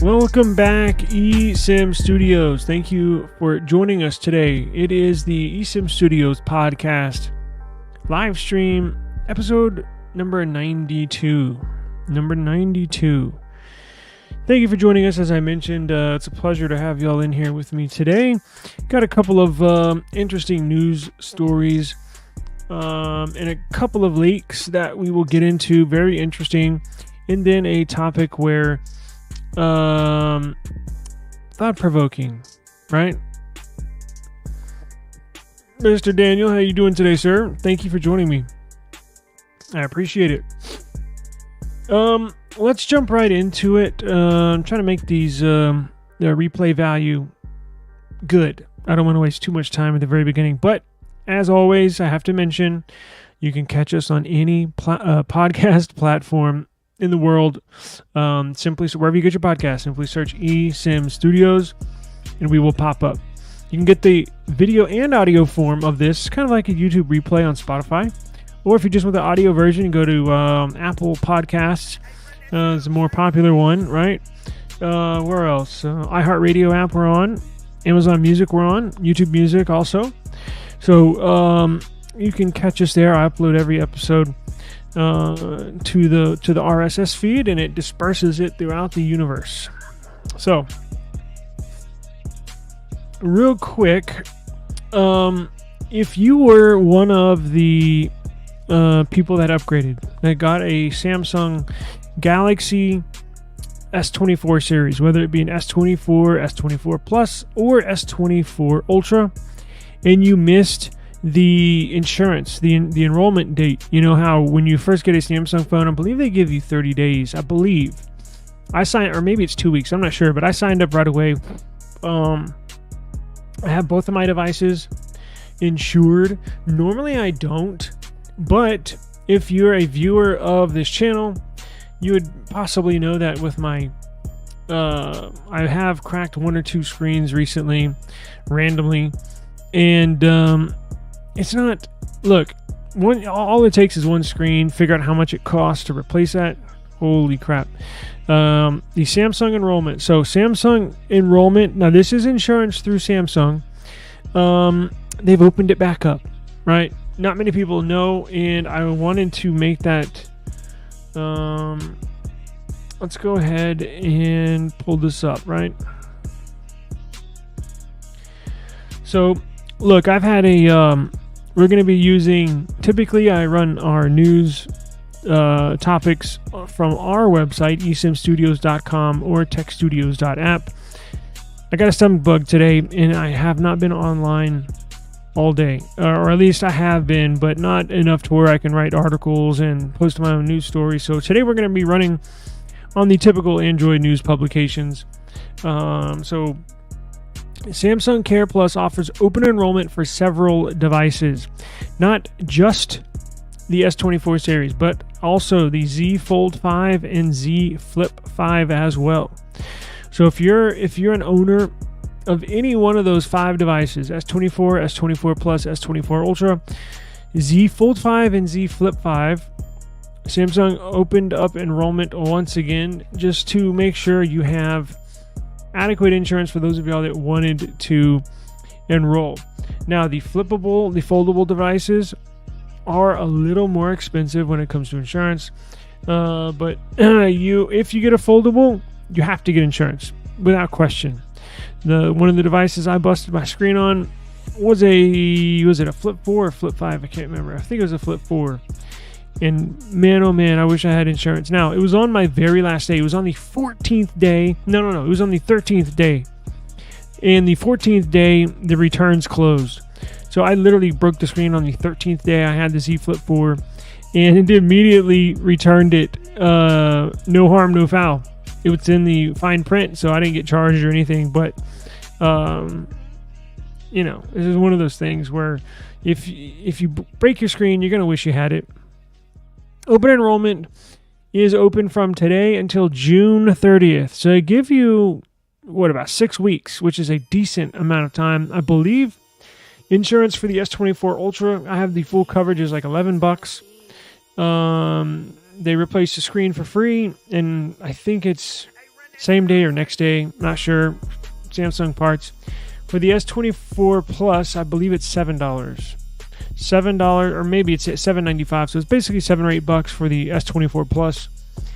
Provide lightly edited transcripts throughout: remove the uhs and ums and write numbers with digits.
Welcome back, eSIM Studios. Thank you for joining us today. It is the eSIM Studios podcast live stream episode number 92. Number 92. Thank you for joining us. As I mentioned, it's a pleasure to have y'all in here with me today. Got a couple of interesting news stories and a couple of leaks that we will get into. Very interesting. And then a topic where thought-provoking, right? Mr. Daniel, how you doing today, sir? Thank you for joining me. I appreciate it. Let's jump right into it. I'm trying to make these the replay value good. I don't want to waste too much time at the very beginning, but as always, I have to mention you can catch us on any podcast platform in the world. Simply, so wherever you get your podcast, simply search eSIM Studios and we will pop up. You can get the video and audio form of this, kind of like a YouTube replay on Spotify. Or if you just want the audio version, go to Apple Podcasts. It's a more popular one, right? Where else? iHeartRadio app we're on. Amazon Music we're on. YouTube Music also. So you can catch us there. I upload every episode to the RSS feed, and it disperses it throughout the universe. So, real quick, if you were one of the people that upgraded, that got a Samsung Galaxy S24 series, whether it be an S24, S24 Plus, or S24 Ultra, and you missed the insurance, the enrollment date. You know how when you first get a Samsung phone, I believe they give you 30 days. I believe. I signed, or maybe it's 2 weeks. I'm not sure, but I signed up right away. I have both of my devices insured. Normally I don't, but if you're a viewer of this channel, you would possibly know that with my I have cracked 1 or 2 screens recently randomly, and it's not, look, all it takes is one screen. Figure out how much it costs to replace that. Holy crap. The Samsung enrollment. So Samsung enrollment, now this is insurance through Samsung. They've opened it back up, right? Not many people know, and I wanted to make that. Let's go ahead and pull this up, right? So, look, I've had a, we're going to be using, typically I run our news topics from our website, esimstudios.com or techstudios.app. I got a stomach bug today, and I have not been online all day, or at least I have been, but not enough to where I can write articles and post my own news stories. So today we're going to be running on the typical Android news publications. So Samsung Care Plus offers open enrollment for several devices, not just the S24 series, but also the Z Fold 5 and Z Flip 5 as well. So if you're an owner of any one of those 5 devices, S24, S24 Plus, S24 Ultra, Z Fold 5 and Z Flip 5, Samsung opened up enrollment once again just to make sure you have adequate insurance for those of y'all that wanted to enroll. Now, the foldable devices are a little more expensive when it comes to insurance, but if you get a foldable, you have to get insurance without question. One of the devices I busted my screen on was it a Flip 4 or Flip 5? I can't remember. I think it was a Flip 4. And man, oh man, I wish I had insurance. Now, it was on my very last day. It was on the 14th day. No. It was on the 13th day. And the 14th day, the returns closed. So I literally broke the screen on the 13th day. I had the Z Flip 4, and it immediately returned it. No harm, no foul. It was in the fine print, so I didn't get charged or anything. But, this is one of those things where if you break your screen, you're going to wish you had it. Open enrollment is open from today until June 30th. So I give you, about 6 weeks, which is a decent amount of time. I believe insurance for the S24 Ultra, I have the full coverage, is like $11. They replace the screen for free, and I think it's same day or next day. Not sure. Samsung parts. For the S24 Plus, I believe it's $7. $7, or maybe it's $7.95. So it's basically $7 or $8 for the S24 Plus,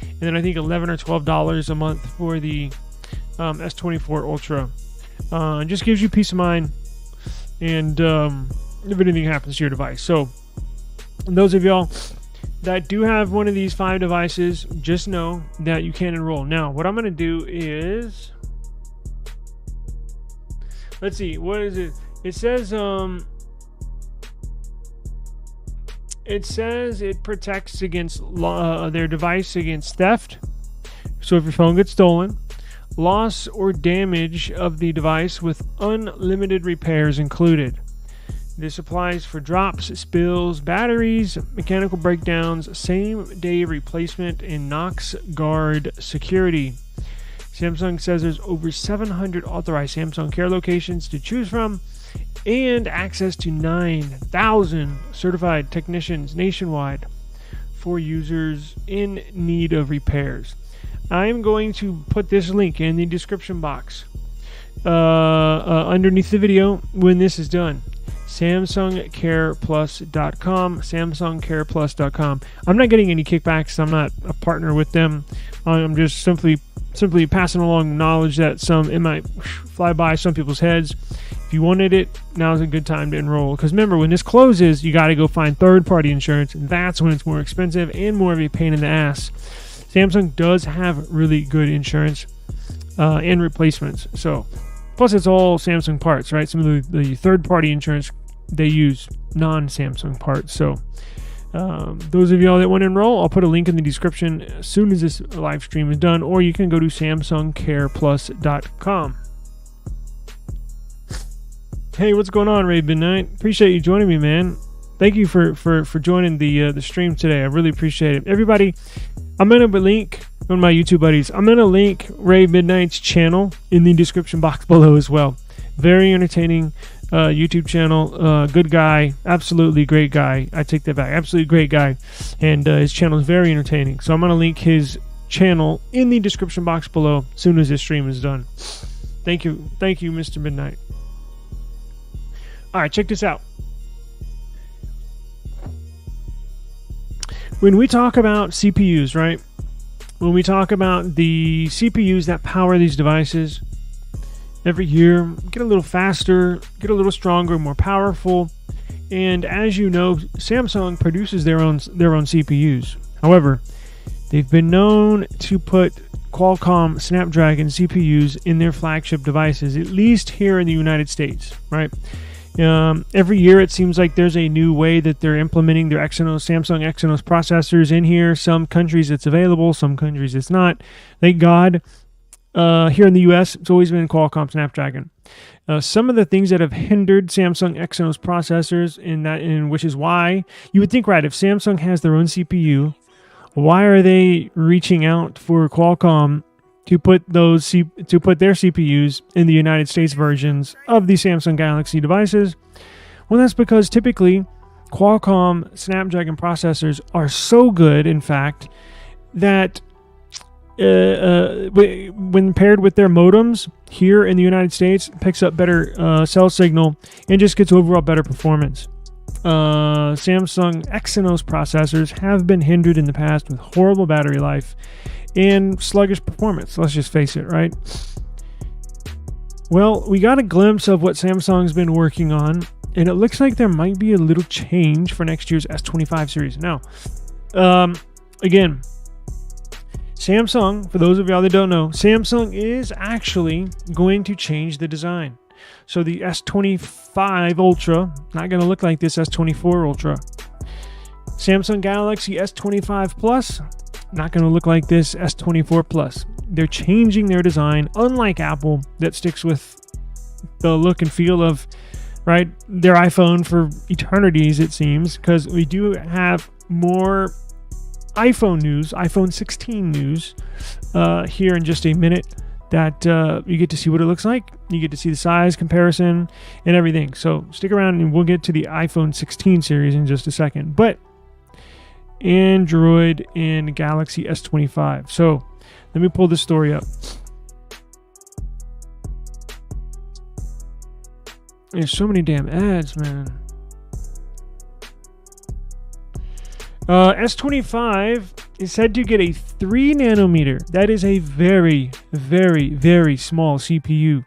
and then I think $11 or $12 a month for the S24 Ultra. Just gives you peace of mind, and if anything happens to your device. So those of y'all that do have one of these 5 devices, just know that you can enroll. Now, what I'm going to do is, let's see, what is it? It says it protects against their device against theft. So if your phone gets stolen, loss or damage of the device with unlimited repairs included. This applies for drops, spills, batteries, mechanical breakdowns, same-day replacement, and Knox Guard security. Samsung says there's over 700 authorized Samsung Care locations to choose from, and access to 9,000 certified technicians nationwide for users in need of repairs. I'm going to put this link in the description box underneath the video when this is done. SamsungCarePlus.com, SamsungCarePlus.com. I'm not getting any kickbacks. I'm not a partner with them. I'm just simply simply passing along knowledge that it might fly by some people's heads. If you wanted it, now's a good time to enroll. Because remember, when this closes, you got to go find third-party insurance, and that's when it's more expensive and more of a pain in the ass. Samsung does have really good insurance and replacements. So, plus it's all Samsung parts, right? Some of the third-party insurance, they use non-Samsung parts. So, those of y'all that want to enroll, I'll put a link in the description as soon as this live stream is done, or you can go to samsungcareplus.com. Hey, what's going on, Ray Midnight? Appreciate you joining me, man. Thank you for joining the stream today. I really appreciate it. Everybody, I'm going to link one of my YouTube buddies. I'm going to link Ray Midnight's channel in the description box below as well. Very entertaining YouTube channel. Good guy. Absolutely great guy. I take that back. Absolutely great guy. And his channel is very entertaining. So I'm going to link his channel in the description box below as soon as this stream is done. Thank you. Thank you, Mr. Midnight. All right, check this out. When we talk about CPUs, right? When we talk about the CPUs that power these devices, every year get a little faster, get a little stronger, more powerful. And as you know, Samsung produces their own CPUs. However, they've been known to put Qualcomm Snapdragon CPUs in their flagship devices, at least here in the United States, right? Every year it seems like there's a new way that they're implementing their Samsung Exynos processors in here. Some countries it's available, some countries it's not. Thank God. Here in the US, it's always been Qualcomm Snapdragon. Some of the things that have hindered Samsung Exynos processors, which is why you would think, right, if Samsung has their own CPU, why are they reaching out for Qualcomm to put their CPUs in the United States versions of the Samsung Galaxy devices? Well, that's because typically Qualcomm Snapdragon processors are so good, in fact, that when paired with their modems here in the United States, picks up better cell signal and just gets overall better performance. Samsung Exynos processors have been hindered in the past with horrible battery life and sluggish performance. Let's just face it, right? Well, we got a glimpse of what Samsung's been working on, and it looks like there might be a little change for next year's S25 series. Now, again, Samsung, for those of y'all that don't know, Samsung is actually going to change the design. So the S25 Ultra, not going to look like this S24 Ultra. Samsung Galaxy S25 Plus, not going to look like this S24 Plus. They're changing their design, unlike Apple, that sticks with the look and feel of, right, their iPhone for eternities, it seems, because we do have more iPhone news, iPhone 16 news, here in just a minute, that you get to see what it looks like. You get to see the size comparison and everything. So stick around and we'll get to the iPhone 16 series in just a second. But Android and Galaxy S25. So let me pull this story up. There's so many damn ads, man. S25 is said to get a 3 nanometer. That is a very, very, very small CPU.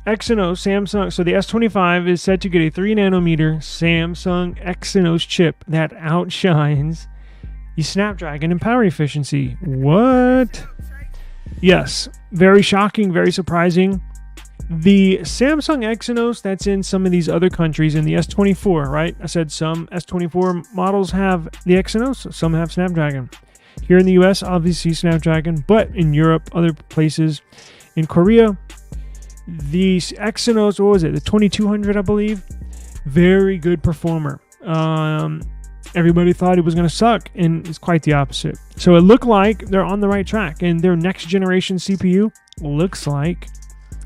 Exynos, Samsung, so the S25 is said to get a 3 nanometer Samsung Exynos chip that outshines the Snapdragon in power efficiency. What? Yes, very shocking, very surprising. The Samsung Exynos that's in some of these other countries in the S24, right? I said some S24 models have the Exynos, some have Snapdragon. Here in the US, obviously Snapdragon, but in Europe, other places, in Korea, the Exynos, what was it? The 2200, I believe. Very good performer. Everybody thought it was going to suck, and it's quite the opposite. So it looked like they're on the right track, and their next generation CPU looks like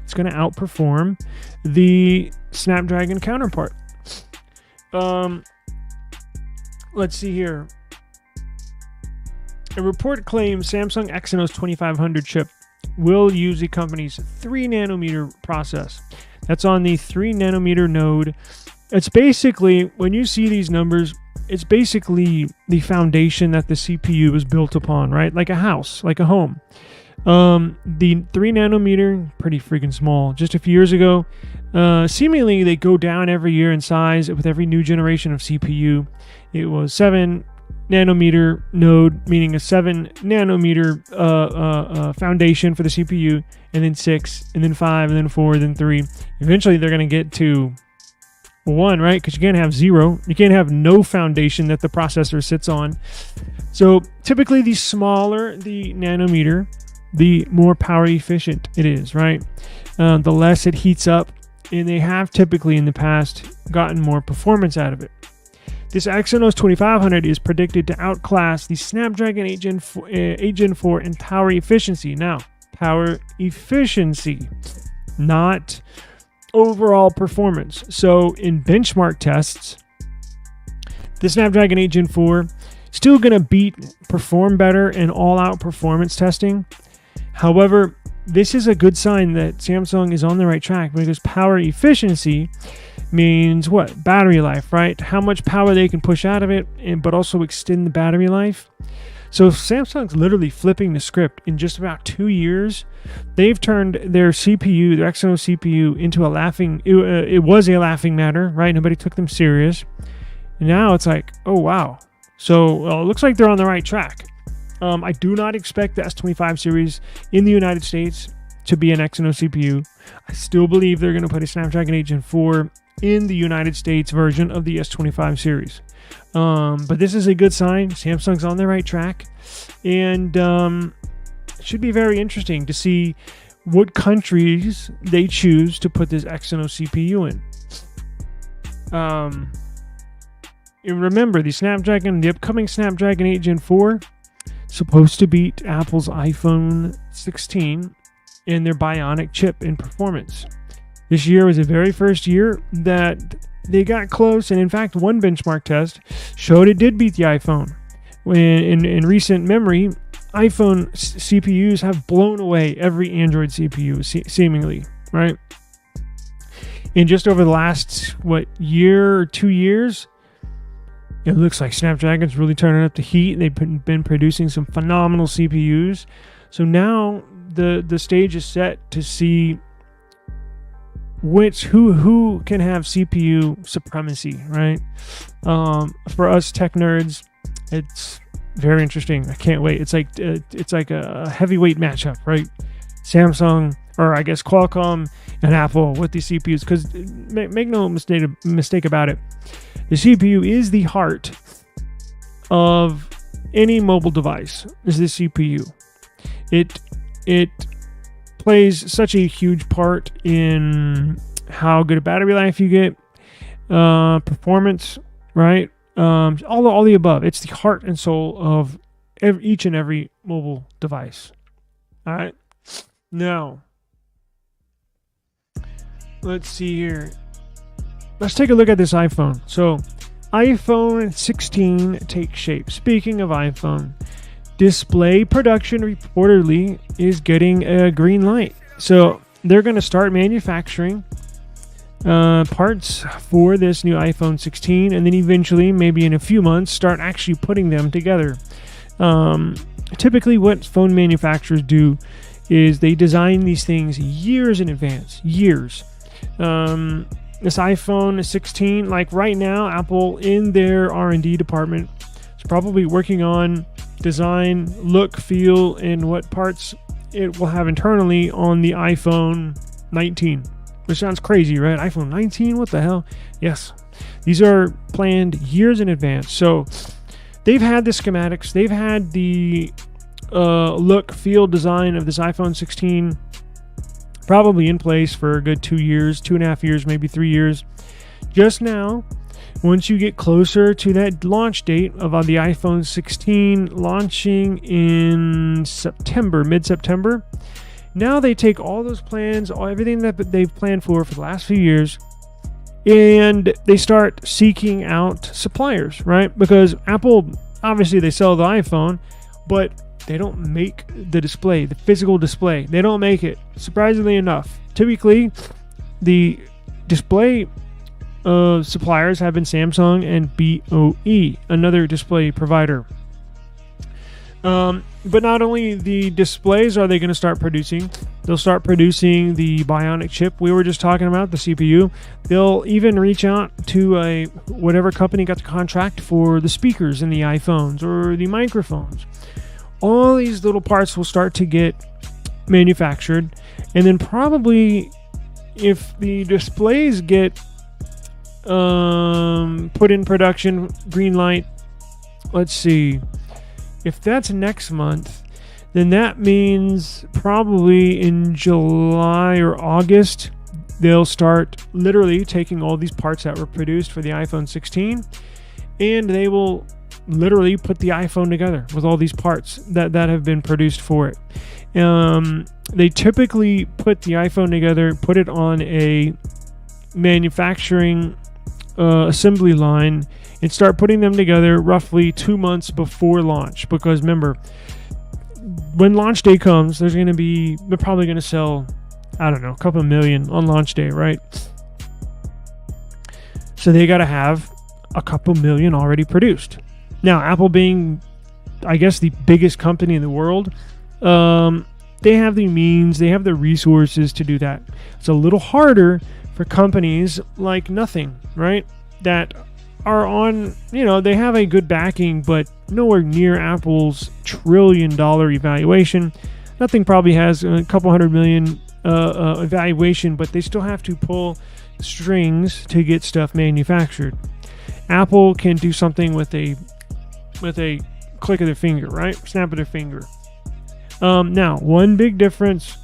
it's going to outperform the Snapdragon counterpart. Let's see here. A report claims Samsung Exynos 2500 chip will use the company's 3 nanometer process. That's on the 3 nanometer node. It's basically, when you see these numbers, it's basically the foundation that the CPU is built upon, right? Like a house, like a home. The 3 nanometer, pretty freaking small. Just a few years ago, seemingly they go down every year in size with every new generation of CPU. It was 7 nanometer node, meaning a 7 nanometer foundation for the CPU, and then 6, and then 5, and then 4, then 3. Eventually they're going to get to 1, right? Because you can't have 0. You can't have no foundation that the processor sits on. So typically the smaller the nanometer, the more power efficient it is, right? The less it heats up, and they have typically in the past gotten more performance out of it. This Exynos 2500 is predicted to outclass the Snapdragon 8 Gen 4 in power efficiency. Now, power efficiency, not overall performance. So in benchmark tests, the Snapdragon 8 Gen 4 still going to perform better in all-out performance testing. However, this is a good sign that Samsung is on the right track, because power efficiency means what? Battery life, right? How much power they can push out of it, but also extend the battery life. So Samsung's literally flipping the script. In just about 2 years, they've turned their CPU, their Exynos CPU, into a laughing. It was a laughing matter, right? Nobody took them serious. And now it's like, oh wow. So it looks like they're on the right track. I do not expect the S25 series in the United States to be an Exynos CPU. I still believe they're going to put a Snapdragon 8 Gen 4 in the United States version of the S25 series. But this is a good sign. Samsung's on the right track. And it should be very interesting to see what countries they choose to put this Exynos CPU in. And remember, the upcoming Snapdragon 8 Gen 4 supposed to beat Apple's iPhone 16 in their Bionic chip in performance. This year was the very first year that they got close, and in fact, one benchmark test showed it did beat the iPhone. In recent memory, iPhone CPUs have blown away every Android CPU, seemingly, right? And just over the last, year or 2 years, it looks like Snapdragon's really turning up the heat. They've been producing some phenomenal CPUs. So now the stage is set to see who can have CPU supremacy, right? For us tech nerds, it's very interesting. I can't wait. It's like a heavyweight matchup, right? Samsung, or I guess Qualcomm and Apple with these CPUs, because make no mistake about it, the CPU is the heart of any mobile device. Is the CPU. It plays such a huge part in how good a battery life you get, performance, right? All the above. It's the heart and soul of each and every mobile device. All right. Now, let's see here. Let's take a look at this iPhone. So, iPhone 16 takes shape. Speaking of iPhone, display production reportedly is getting a green light. So, they're going to start manufacturing parts for this new iPhone 16, and then eventually, maybe in a few months, start actually putting them together. Typically, what phone manufacturers do is they design these things years in advance. Years. This iPhone 16, like right now, Apple in their R&D department is probably working on design, look, feel, and what parts it will have internally on the iPhone 19. Which sounds crazy, right? iPhone 19, what the hell? Yes, these are planned years in advance. So they've had the schematics, they've had the look, feel, design of this iPhone 16 probably in place for a good 2 years, 2.5 years, maybe 3 years. Just now, once you get closer to that launch date of the iPhone 16 launching in September, mid-September, now they take all those plans, everything that they've planned for the last few years, and they start seeking out suppliers, right? Because Apple, obviously they sell the iPhone, but they don't make the display, the physical display. They don't make it, surprisingly enough. Typically, the display suppliers have been Samsung and BOE, another display provider. But not only the displays are they going to start producing, they'll start producing the bionic chip we were just talking about, the CPU. They'll even reach out to whatever company got the contract for the speakers in the iPhones or the microphones. All these little parts will start to get manufactured, and then probably if the displays get put in production, green light, let's see, if that's next month, then that means probably in July or August they'll start literally taking all these parts that were produced for the iPhone 16, and they will literally put the iPhone together with all these parts that have been produced for it. They typically put the iPhone together, put it on a manufacturing assembly line, and start putting them together roughly 2 months before launch. Because remember, when launch day comes, they're probably going to sell, I don't know, a couple million on launch day, right? So they got to have a couple million already produced. Now, Apple being, I guess, the biggest company in the world, they have the means, they have the resources to do that. It's a little harder for companies like Nothing, right? That are on, they have a good backing, but nowhere near Apple's $1 trillion evaluation. Nothing probably has a couple $100 million evaluation, but they still have to pull strings to get stuff manufactured. Apple can do something with a click of their finger, right? Snap of their finger. Now, one big difference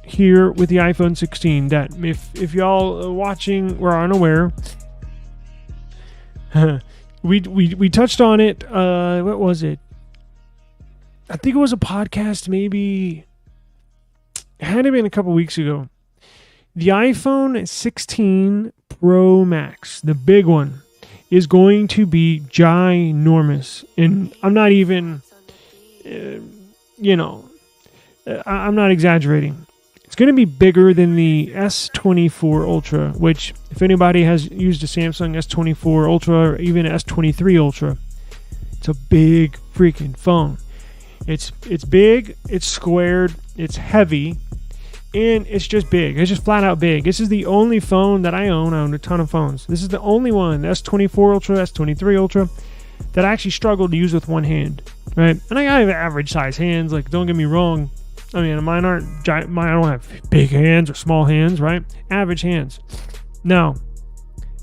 here with the iPhone 16 that if y'all are watching or are unaware, we touched on it. What was it? I think it was a podcast, maybe. It had to be a couple weeks ago. The iPhone 16 Pro Max, the big one, is going to be ginormous. And I'm not even, I'm not exaggerating. It's going to be bigger than the S24 Ultra, which, if anybody has used a Samsung S24 Ultra or even S23 Ultra, it's a big freaking phone. It's big, it's squared, it's heavy, and it's just big. It's just flat out big. This is the only phone that I own. I own a ton of phones. This is the only one, the S24 Ultra, S23 Ultra, that I actually struggled to use with one hand, right? And I have average size hands. Like, don't get me wrong. I mean, mine aren't giant. I don't have big hands or small hands, right? Average hands. Now,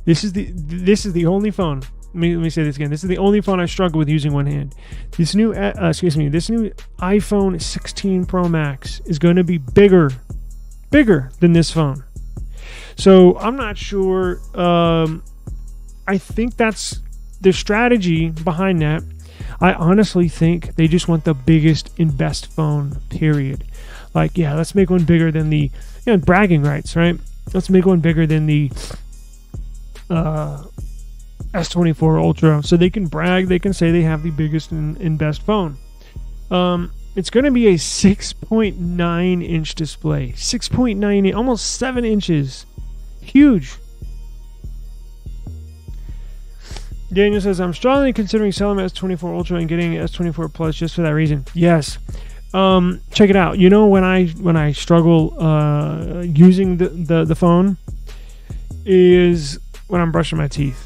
this is the only phone. Let me say this again. This is the only phone I struggle with using one hand. This new iPhone 16 Pro Max is going to be bigger than this phone. So I'm not sure. I think that's the strategy behind that. I honestly think they just want the biggest and best phone, period. Like, yeah, let's make one bigger than the, bragging rights, right? Let's make one bigger than the S24 Ultra, so they can brag, they can say they have the biggest and best phone. It's going to be a 6.9 inch display. 6.9, almost 7 inches. Huge. Daniel says, I'm strongly considering selling my S24 Ultra and getting S24 Plus just for that reason. Yes. Check it out. When I struggle using the phone is when I'm brushing my teeth.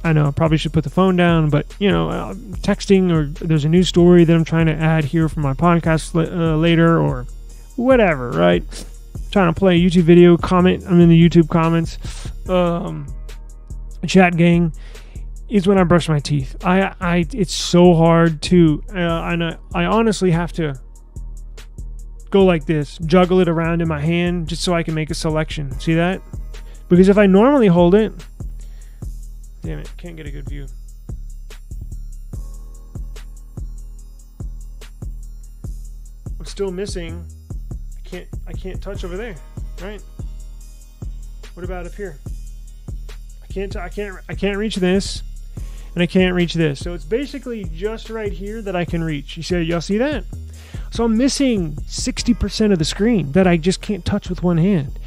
I know I probably should put the phone down, but texting, or there's a new story that I'm trying to add here for my podcast later, or whatever, right? Trying to play a YouTube video, comment. I'm in the YouTube comments, chat gang. Is when I brush my teeth. It's so hard to, and I honestly have to go like this, juggle it around in my hand just so I can make a selection. See that? Because if I normally hold it, damn it, can't get a good view. I'm still missing. I can't touch over there, right? What about up here? I can't reach this. And I can't reach this. So it's basically just right here that I can reach. You say, y'all see that? So I'm missing 60% of the screen that I just can't touch with one hand.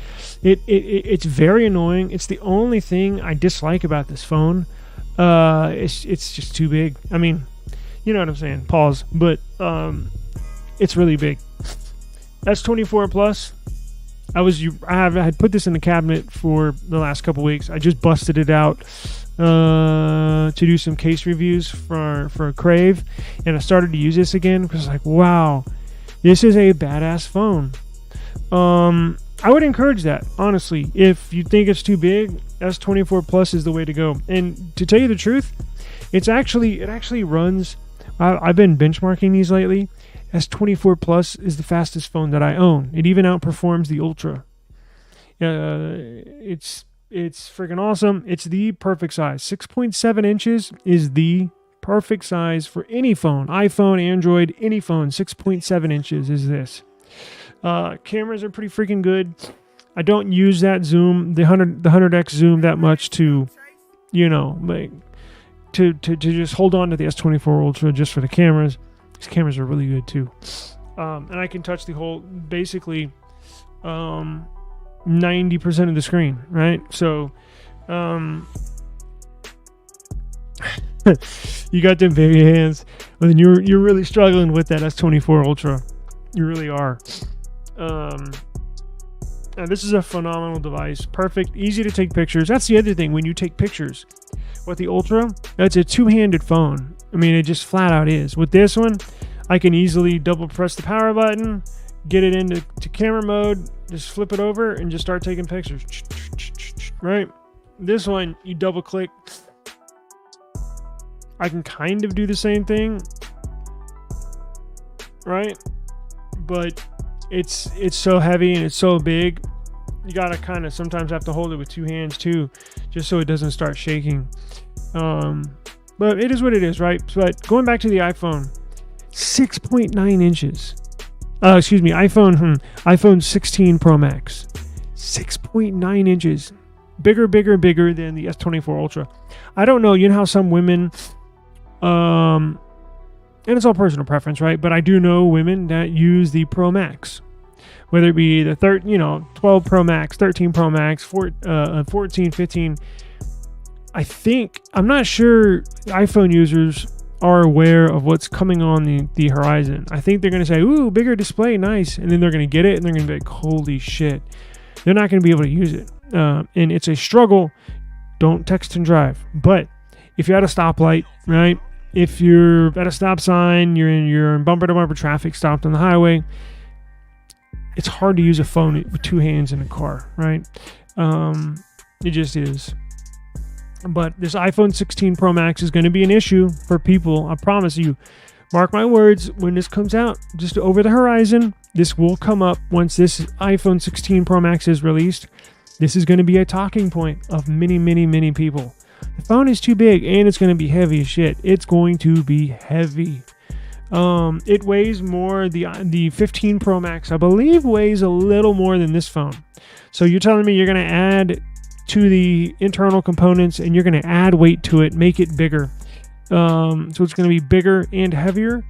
It's very annoying. It's the only thing I dislike about this phone. It's just too big. I mean, You know what I'm saying? Pause. But it's really big. S24 Plus. I had put this in the cabinet for the last couple weeks. I just busted it out to do some case reviews for Crave, and I started to use this again because like, wow, this is a badass phone. I would encourage that, honestly. If you think it's too big, S24 Plus is the way to go. And to tell you the truth, it actually runs. I've been benchmarking these lately. S24 Plus is the fastest phone that I own. It even outperforms the Ultra. It's freaking awesome. It's the perfect size. 6.7 inches is the perfect size for any phone. iPhone, Android, any phone. 6.7 inches is this. Cameras are pretty freaking good. I don't use that zoom, the 100x zoom that much to, to just hold on to the S24 Ultra just for the cameras. These cameras are really good too. And I can touch the whole, basically, 90% of the screen, right? So, you got them baby hands, but then you're really struggling with that S24 Ultra. You really are. And this is a phenomenal device. Perfect, easy to take pictures. That's the other thing when you take pictures. With the Ultra, that's a two-handed phone. I mean, it just flat out is. With this one, I can easily double press the power button, get it into camera mode, just flip it over, and just start taking pictures. Right? This one, you double click. I can kind of do the same thing. Right? But it's so heavy and it's so big. You gotta kind of sometimes have to hold it with two hands too, just so it doesn't start shaking. But it is what it is, right? But going back to the iPhone, 6.9 inches. iPhone 16 Pro Max, 6.9 inches. Bigger than the S24 Ultra. I don't know. You know how some women, and it's all personal preference, right? But I do know women that use the Pro Max. Whether it be the 12 Pro Max, 13 Pro Max, 14, 15. I'm not sure iPhone users are aware of what's coming on the horizon. I think they're going to say, ooh, bigger display, nice. And then they're going to get it and they're going to be like, holy shit. They're not going to be able to use it. And it's a struggle. Don't text and drive. But if you're at a stoplight, right? If you're at a stop sign, you're in bumper-to-bumper traffic, stopped on the highway, it's hard to use a phone with two hands in a car, right? It just is. But this iPhone 16 Pro Max is going to be an issue for people. I promise you. Mark my words, when this comes out, just over the horizon, this will come up once this iPhone 16 Pro Max is released. This is going to be a talking point of many, many, many people. The phone is too big and it's going to be heavy as shit. It's going to be heavy. It weighs more. The 15 Pro Max, I believe, weighs a little more than this phone. So you're telling me you're going to add to the internal components and you're going to add weight to it, make it bigger. So it's going to be bigger and heavier.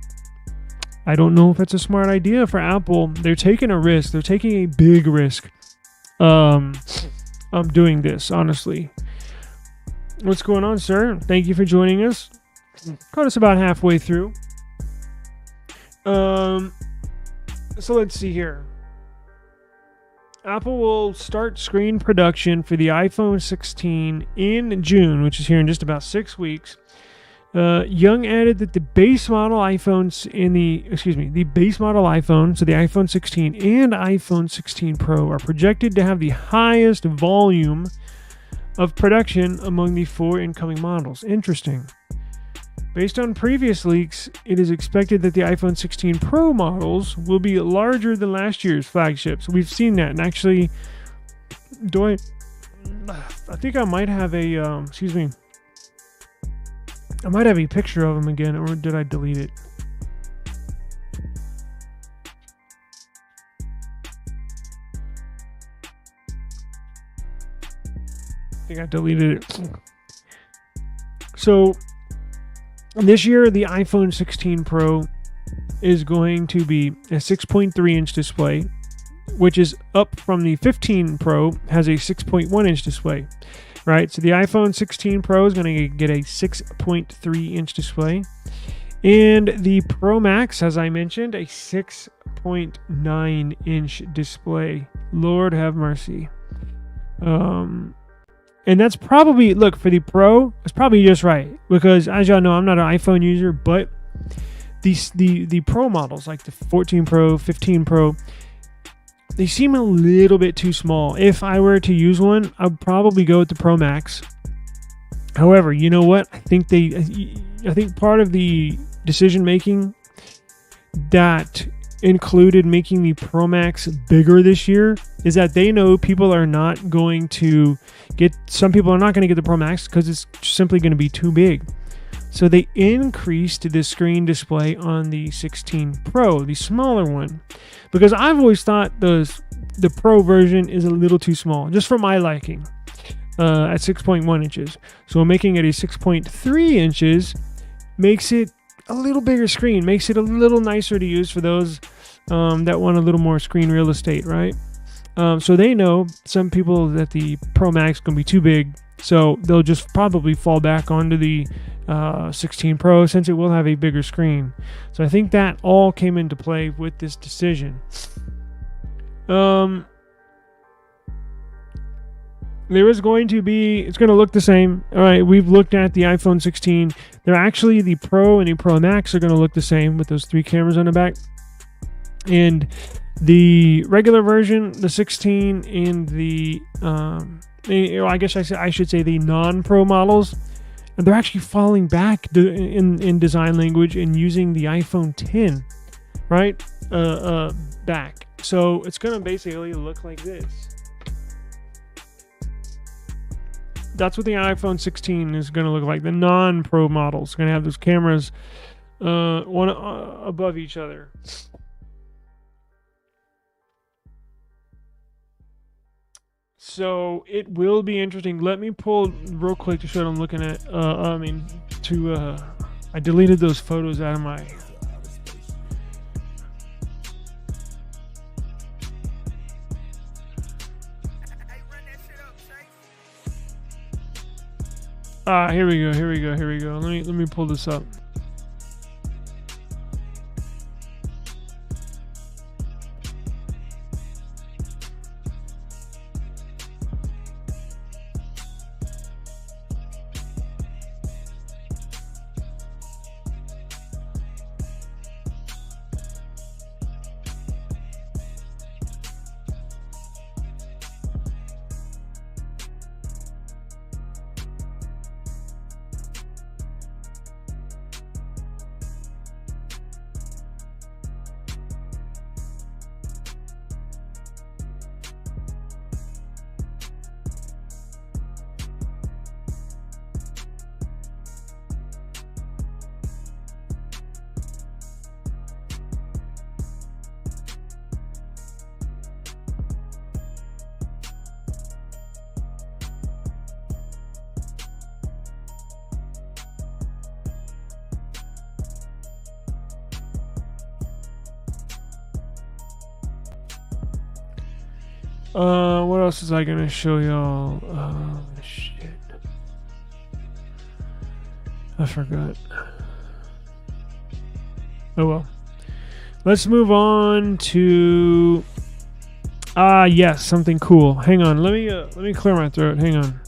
I don't know if it's a smart idea for Apple. They're taking a risk. They're taking a big risk. Doing this, honestly. What's going on, sir? Thank you for joining us. Caught us about halfway through. So let's see here. Apple will start screen production for the iPhone 16 in June, which is here in just about 6 weeks. Young added that the base model iPhones the base model iPhone, so the iPhone 16 and iPhone 16 Pro, are projected to have the highest volume of production among the 4 incoming models. Interesting. Based on previous leaks, it is expected that the iPhone 16 Pro models will be larger than last year's flagships. We've seen that, and actually, I think I might have a, I might have a picture of them again, or did I delete it? I think I deleted it. So, this year, the iPhone 16 Pro is going to be a 6.3-inch display, which is up from the 15 Pro, has a 6.1-inch display, right? So the iPhone 16 Pro is going to get a 6.3-inch display, And the Pro Max, as I mentioned, a 6.9 inch display. Lord have mercy. And that's probably, look, for the Pro, it's probably just right, because as y'all know, I'm not an iPhone user, but the Pro models, like the 14 Pro, 15 Pro, they seem a little bit too small. If I were to use one, I'd probably go with the Pro Max. However, you know what? I think part of the decision making that included making the Pro Max bigger this year is that they know people are not going to get the Pro Max because it's simply going to be too big. So they increased the screen display on the 16 Pro, the smaller one, because I've always thought the Pro version is a little too small, just for my liking, at 6.1 inches. So making it a 6.3 inches makes it a little bigger screen, makes it a little nicer to use for those that want a little more screen real estate, right? So they know some people that the Pro Max is going to be too big, so they'll just probably fall back onto the 16 Pro since it will have a bigger screen. So I think that all came into play with this decision. There is going to be, it's going to look the same. All right, we've looked at the iPhone 16. They're actually, the Pro and the Pro Max are going to look the same with those 3 cameras on the back. And the regular version, the 16, and the I guess I should say the non-Pro models, they're actually falling back in design language and using the iPhone 10, right, back. So it's going to basically look like this. That's what the iPhone 16 is going to look like. The non-Pro models are going to have those cameras one above each other. So it will be interesting. Let me pull real quick to show what I'm looking at. I deleted those photos out of my. Here we go. Let me pull this up. What else is I gonna show y'all? Shit. I forgot. Oh well. Let's move on to yes, something cool. Hang on, let me clear my throat. Hang on.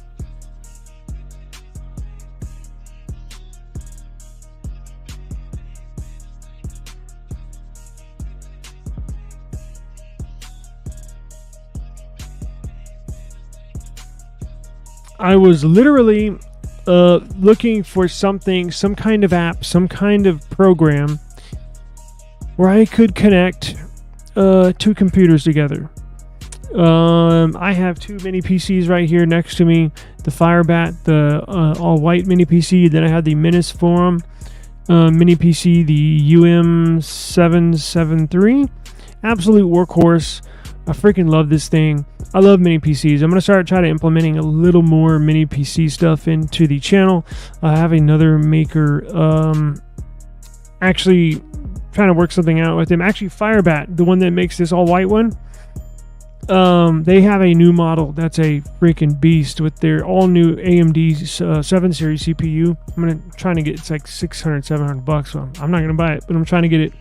I was literally looking for something, some kind of app, some kind of program where I could connect 2 computers together. I have 2 mini PCs right here next to me. The Firebat, the all-white mini PC. Then I had the Menace Forum mini PC, the UM773. Absolute workhorse. I freaking love this thing. I love mini PCs. I'm going to try to implementing a little more mini PC stuff into the channel. I have another maker actually trying to work something out with him. Actually, Firebat, the one that makes this all white one. They have a new model that's a freaking beast with their all new AMD 7 series CPU. Trying to get, it's like $600-700. So I'm not gonna buy it, but I'm trying to get it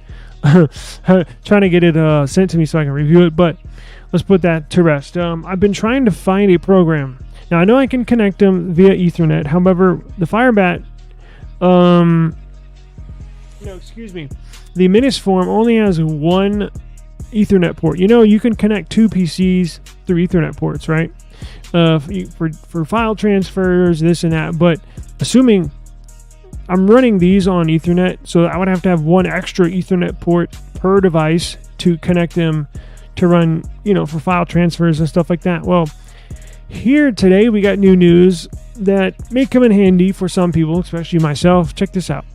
sent to me so I can review it. But let's put that to rest. I've been trying to find a program. Now I know I can connect them via Ethernet. However, the Firebat, the Minisform only has one Ethernet port. You know, you can connect two PCs through Ethernet ports, right? For file transfers, this and that. But assuming I'm running these on Ethernet, so I would have to have one extra Ethernet port per device to connect them to run, for file transfers and stuff like that. Well, here today we got new news that may come in handy for some people, especially myself. Check this out.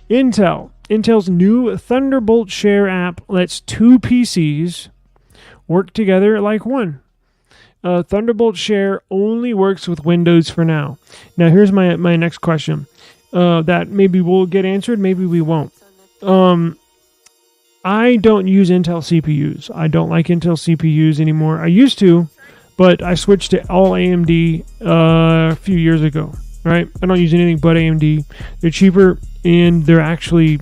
Intel's new Thunderbolt Share app lets two PCs work together like one. Thunderbolt Share only works with Windows for now. Now, here's my next question that maybe we'll get answered, maybe we won't. I don't use Intel CPUs. I don't like Intel CPUs anymore. I used to, but I switched to all AMD a few years ago. Right? I don't use anything but AMD. They're cheaper and they're actually,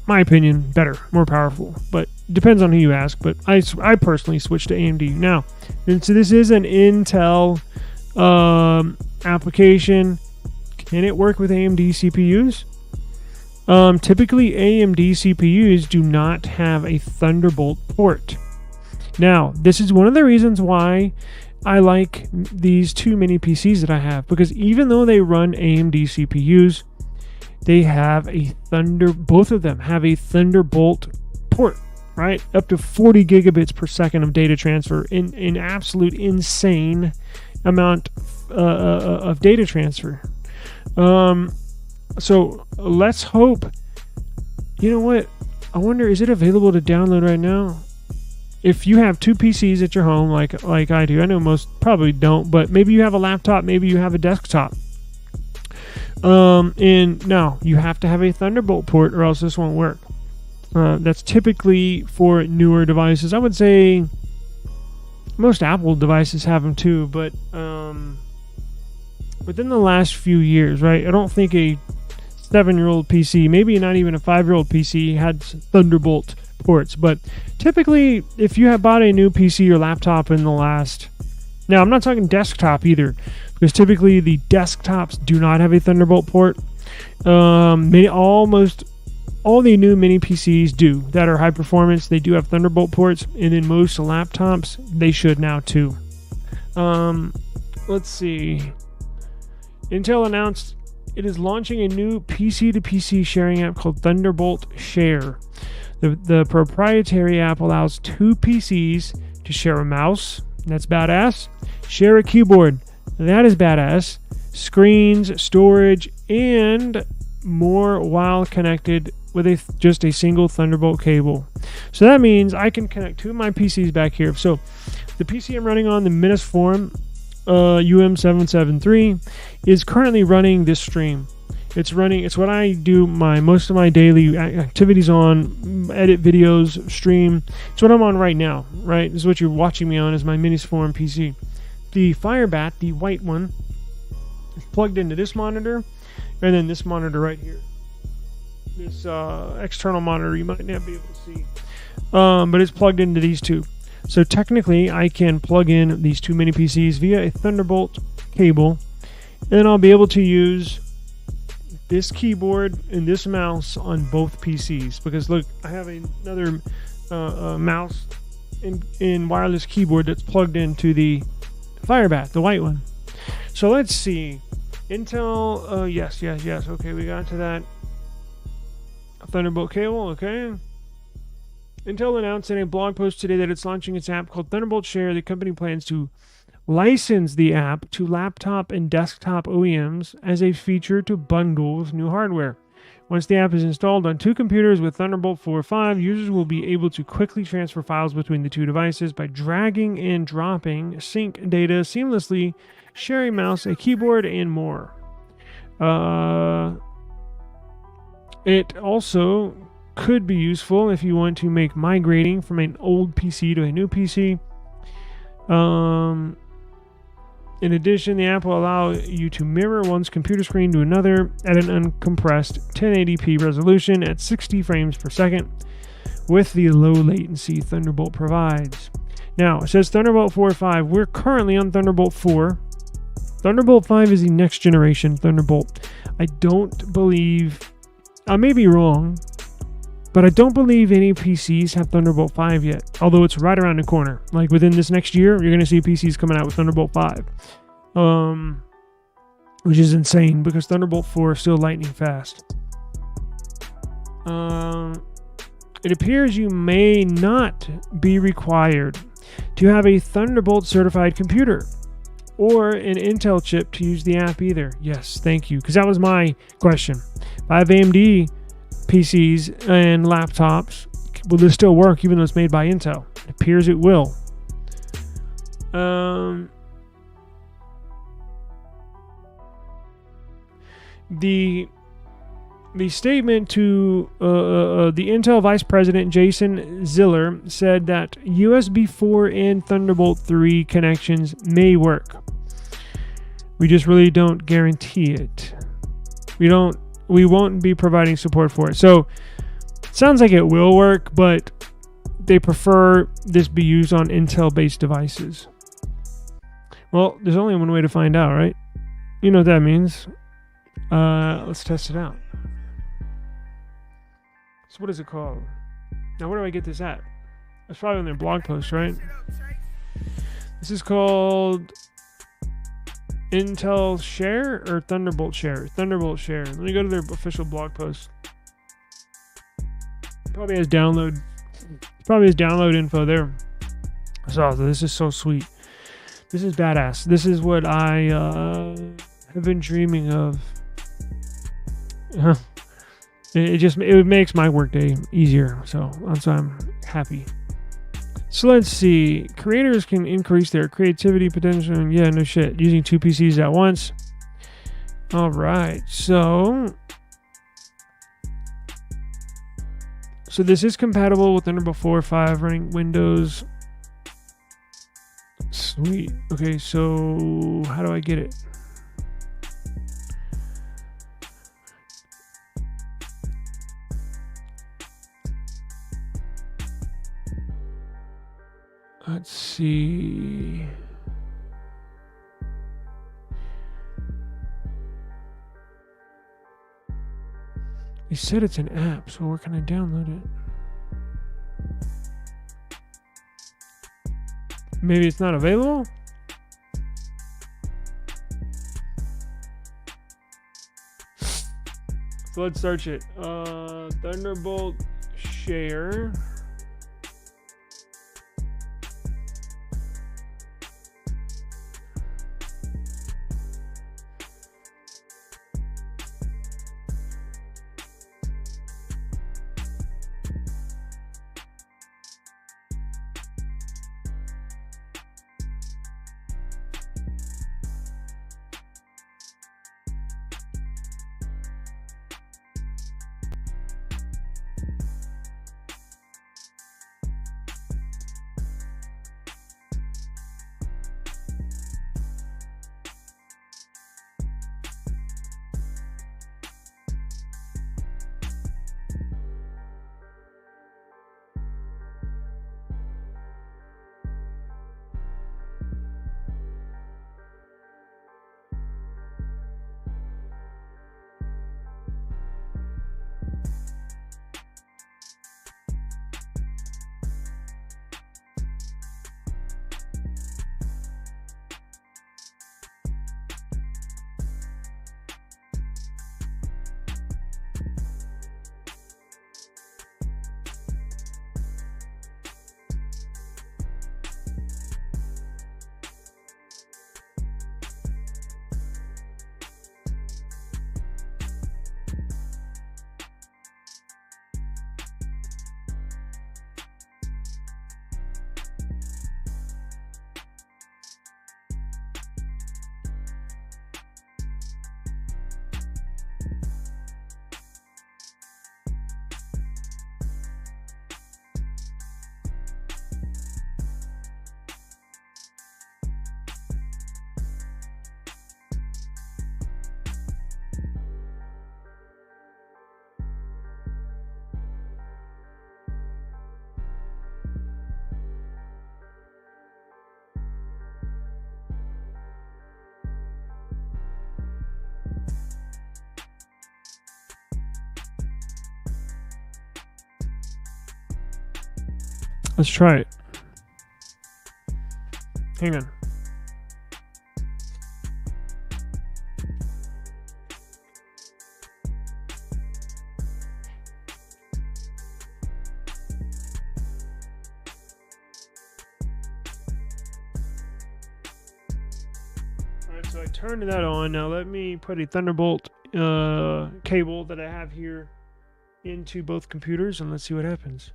my opinion, better, more powerful. But depends on who you ask. But I personally switched to AMD. Now, so this is an Intel application. Can it work with AMD CPUs? Typically, AMD CPUs do not have a Thunderbolt port. Now, this is one of the reasons why I like these two mini PCs that I have, because even though they run AMD CPUs, they have both of them have a Thunderbolt port, right? Up to 40 gigabits per second of data transfer, in absolute insane amount of data transfer. So let's hope. You know what? I wonder, is it available to download right now? If you have two PCs at your home, like I do, I know most probably don't, but maybe you have a laptop, maybe you have a desktop. And no, you have to have a Thunderbolt port or else this won't work. That's typically for newer devices. I would say most Apple devices have them too, but within the last few years, right? I don't think a 7-year-old PC, maybe not even a 5-year-old PC, had Thunderbolt ports. But typically, if you have bought a new PC or laptop in the last, now I'm not talking desktop either, because typically the desktops do not have a Thunderbolt port. Almost all the new mini PCs do that are high performance. They do have Thunderbolt ports, and in most laptops they should now too. Let's see. Intel announced it is launching a new PC-to-PC sharing app called Thunderbolt Share. The proprietary app allows two PCs to share a mouse, that's badass, share a keyboard, that is badass, screens, storage, and more while connected with just a single Thunderbolt cable. So that means I can connect two of my PCs back here. So the PC I'm running on, the Minisform UM773, is currently running this stream. It's what I do most of my daily activities on, edit videos, stream. It's what I'm on right now, right? This is what you're watching me on, is my Minisform PC. The Firebat, the white one, is plugged into this monitor, and then this monitor right here. This external monitor you might not be able to see. But it's plugged into these two. So technically, I can plug in these two mini PCs via a Thunderbolt cable, and I'll be able to use this keyboard and this mouse on both PCs. Because look, I have another mouse and wireless keyboard that's plugged into the Firebat, the white one. So let's see. Intel, yes. Okay, we got to that. Thunderbolt cable, okay. Intel announced in a blog post today that it's launching its app called Thunderbolt Share. The company plans to license the app to laptop and desktop OEMs as a feature to bundle with new hardware. Once the app is installed on two computers with Thunderbolt 4 or 5, users will be able to quickly transfer files between the two devices by dragging and dropping, sync data seamlessly, share a mouse, a keyboard, and more. It also could be useful if you want to make migrating from an old PC to a new PC. In addition, the app will allow you to mirror one's computer screen to another at an uncompressed 1080p resolution at 60 frames per second with the low latency Thunderbolt provides. Now, it says Thunderbolt 4.5. We're currently on Thunderbolt 4. Thunderbolt 5 is the next generation Thunderbolt. I don't believe... I may be wrong, but I don't believe any PCs have Thunderbolt 5 yet, although it's right around the corner. Like within this next year, you're going to see PCs coming out with Thunderbolt 5, which is insane because Thunderbolt 4 is still lightning fast. It appears you may not be required to have a Thunderbolt certified computer or an Intel chip to use the app either. Yes, thank you, because that was my question. If I have AMD PCs and laptops, will this still work even though it's made by Intel? It appears it will. The statement to the Intel Vice President Jason Ziller said that USB 4 and Thunderbolt 3 connections may work. We just really don't guarantee it. We won't be providing support for it. So, it sounds like it will work, but they prefer this be used on Intel-based devices. Well, there's only one way to find out, right? You know what that means. Let's test it out. So what is it called? Now, where do I get this at? It's probably on their blog post, right? This is called Intel Share or Thunderbolt Share? Thunderbolt Share. Let me go to their official blog post. Probably has download info there. So this is so sweet. This is badass. This is what I have been dreaming of. It makes my workday easier. So I'm happy. So let's see. Creators can increase their creativity potential. Yeah, no shit. Using two PCs at once. All right. So this is compatible with Thunderbolt 4, 5 running Windows. Sweet. Okay, so how do I get it? Let's see. They said it's an app, so where can I download it? Maybe it's not available? So let's search it. Thunderbolt Share. Let's try it. Hang on. Alright, so I turned that on. Now let me put a Thunderbolt cable that I have here into both computers and let's see what happens.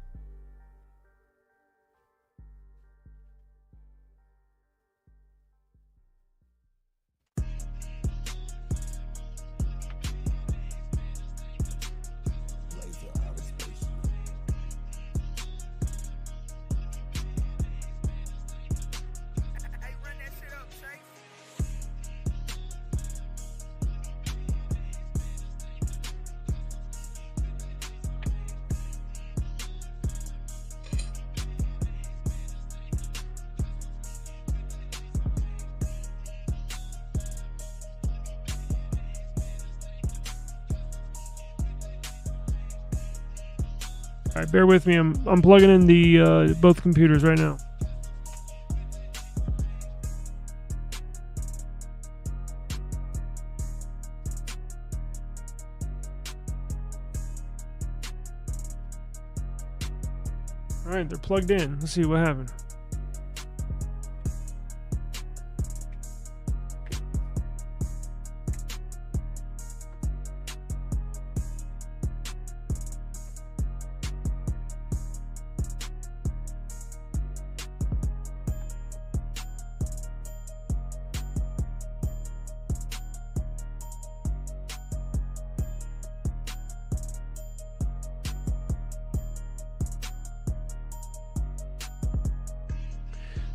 All right, bear with me. I'm plugging in the both computers right now. All right, they're plugged in. Let's see what happened.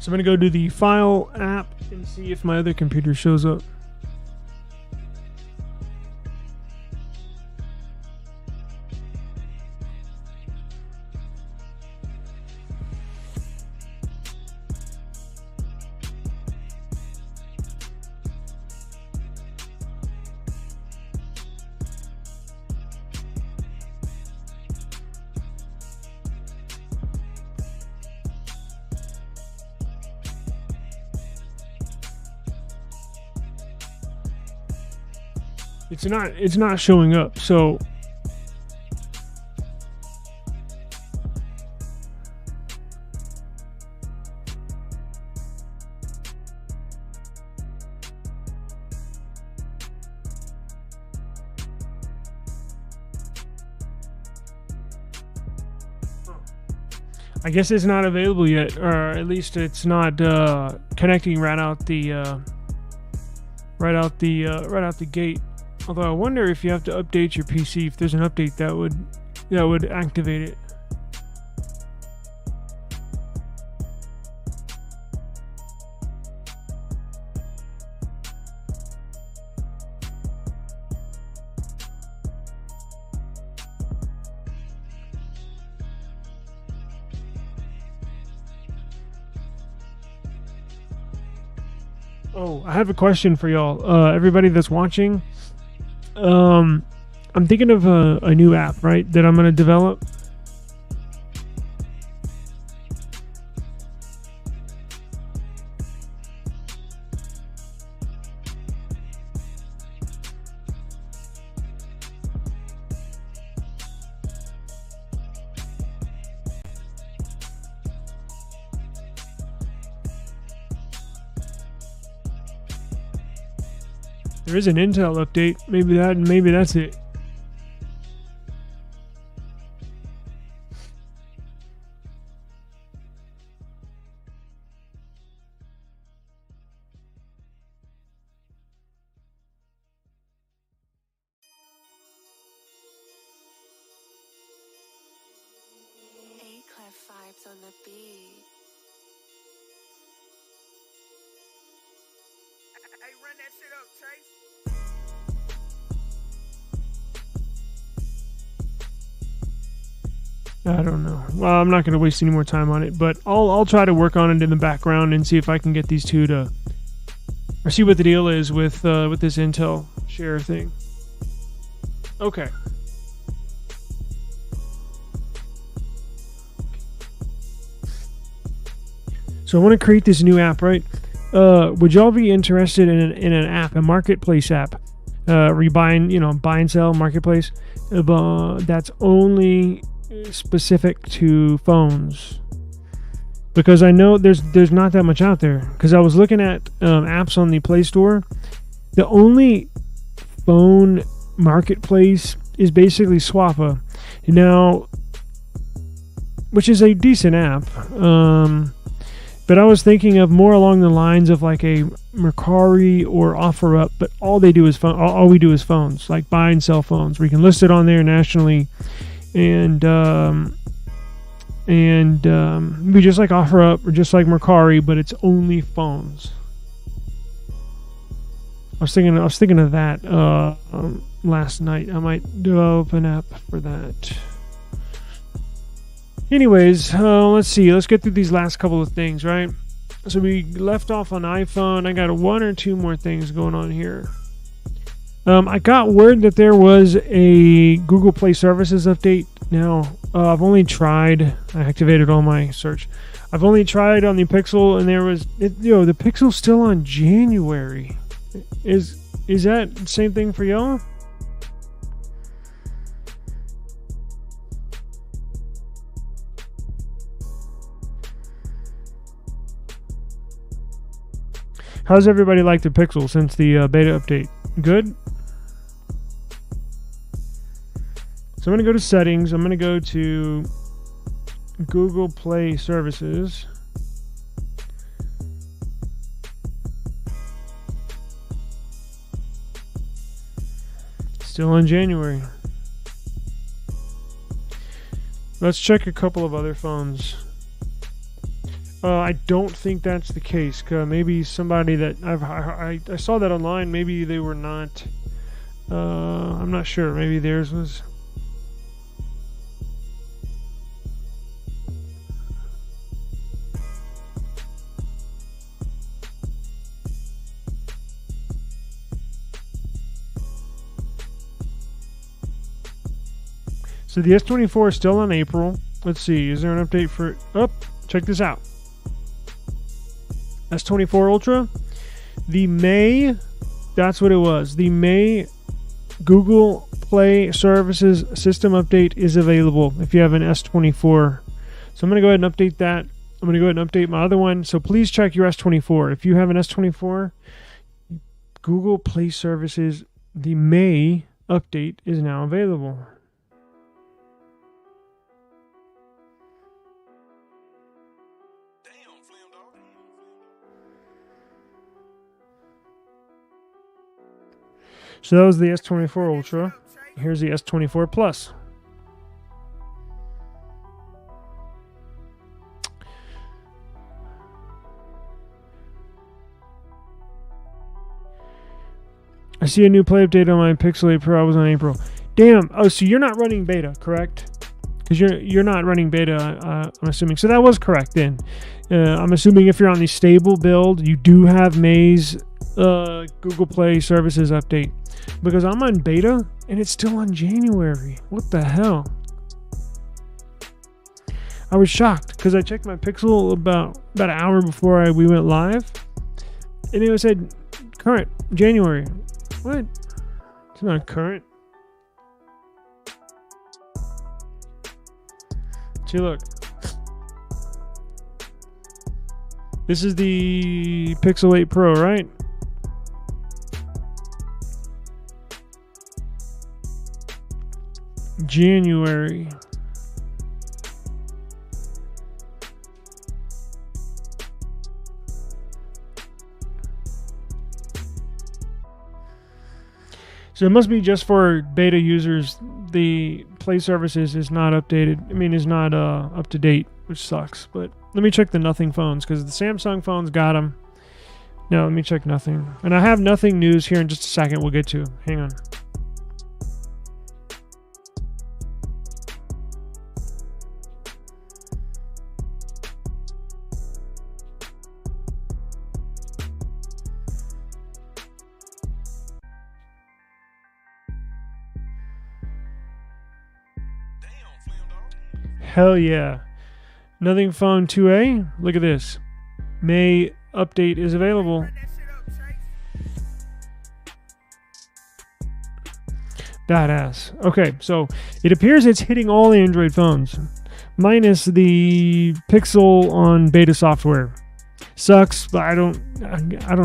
So I'm going to go to the File app and see if my other computer shows up. It's not showing up. So I guess it's not available yet, or at least it's not connecting right out the gate. Although I wonder if you have to update your PC, if there's an update that would activate it. Oh, I have a question for y'all. Everybody that's watching. I'm thinking of a new app, right, that I'm going to develop. There is an Intel update. Maybe that's it. Vibes on the beat. Hey, run that shit up, Chase. I don't know. Well, I'm not going to waste any more time on it, but I'll try to work on it in the background and see if I can get these two to, or see what the deal is with this Intel share thing. Okay. So I want to create this new app, right? Would y'all be interested in an app, a marketplace app? Where you buy and sell marketplace. That's only specific to phones. Because I know there's not that much out there. Because I was looking at apps on the Play Store. The only phone marketplace is basically Swappa. Now, which is a decent app. But I was thinking of more along the lines of like a Mercari or OfferUp, but all they do is phone. All we do is phones, like buy and sell phones. We can list it on there nationally, and be just like OfferUp or just like Mercari, but it's only phones. I was thinking of that last night. I might develop an app for that. Anyways, let's see. Let's get through these last couple of things, right? So we left off on iPhone. I got one or two more things going on here. I got word that there was a Google Play Services update. Now, I've only tried. I activated all my search. I've only tried on the Pixel, and there was, the Pixel's still on January. Is that the same thing for y'all? How's everybody like the Pixel since the beta update? Good? So I'm going to go to settings. I'm going to go to Google Play Services. Still in January. Let's check a couple of other phones. I don't think that's the case. Maybe somebody that I saw that online. Maybe they were not. I'm not sure. Maybe theirs was. So the S24 is still on April. Let's see. Is there an update for? Oh, check this out. S24 Ultra, the May, that's what it was. The May Google Play Services system update is available if you have an S24. So I'm going to go ahead and update that. I'm going to go ahead and update my other one. So please check your S24. If you have an S24, Google Play Services, the May update is now available. So that was the S24 Ultra. Here's the S24 Plus. I see a new Play update on my Pixel 8 Pro. I was on April. Damn. Oh, so you're not running beta, correct? Because you're not running beta, I'm assuming. So that was correct then. I'm assuming if you're on the stable build, you do have May's Google Play Services update. Because I'm on beta and it's still on January. What the hell? I was shocked because I checked my Pixel about an hour before we went live, and it said current January. What? It's not current. See, look. This is the Pixel 8 Pro, right? January. So it must be just for beta users. The Play Services is not updated. I mean, is not up to date, which sucks. But let me check the Nothing phones because the Samsung phones got them. No, let me check Nothing. And I have Nothing news here in just a second. We'll get to. Hang on. Hell yeah. Nothing Phone 2A. Look at this. May update is available. Badass. Okay, so it appears it's hitting all Android phones, minus the Pixel on beta software. Sucks, but I don't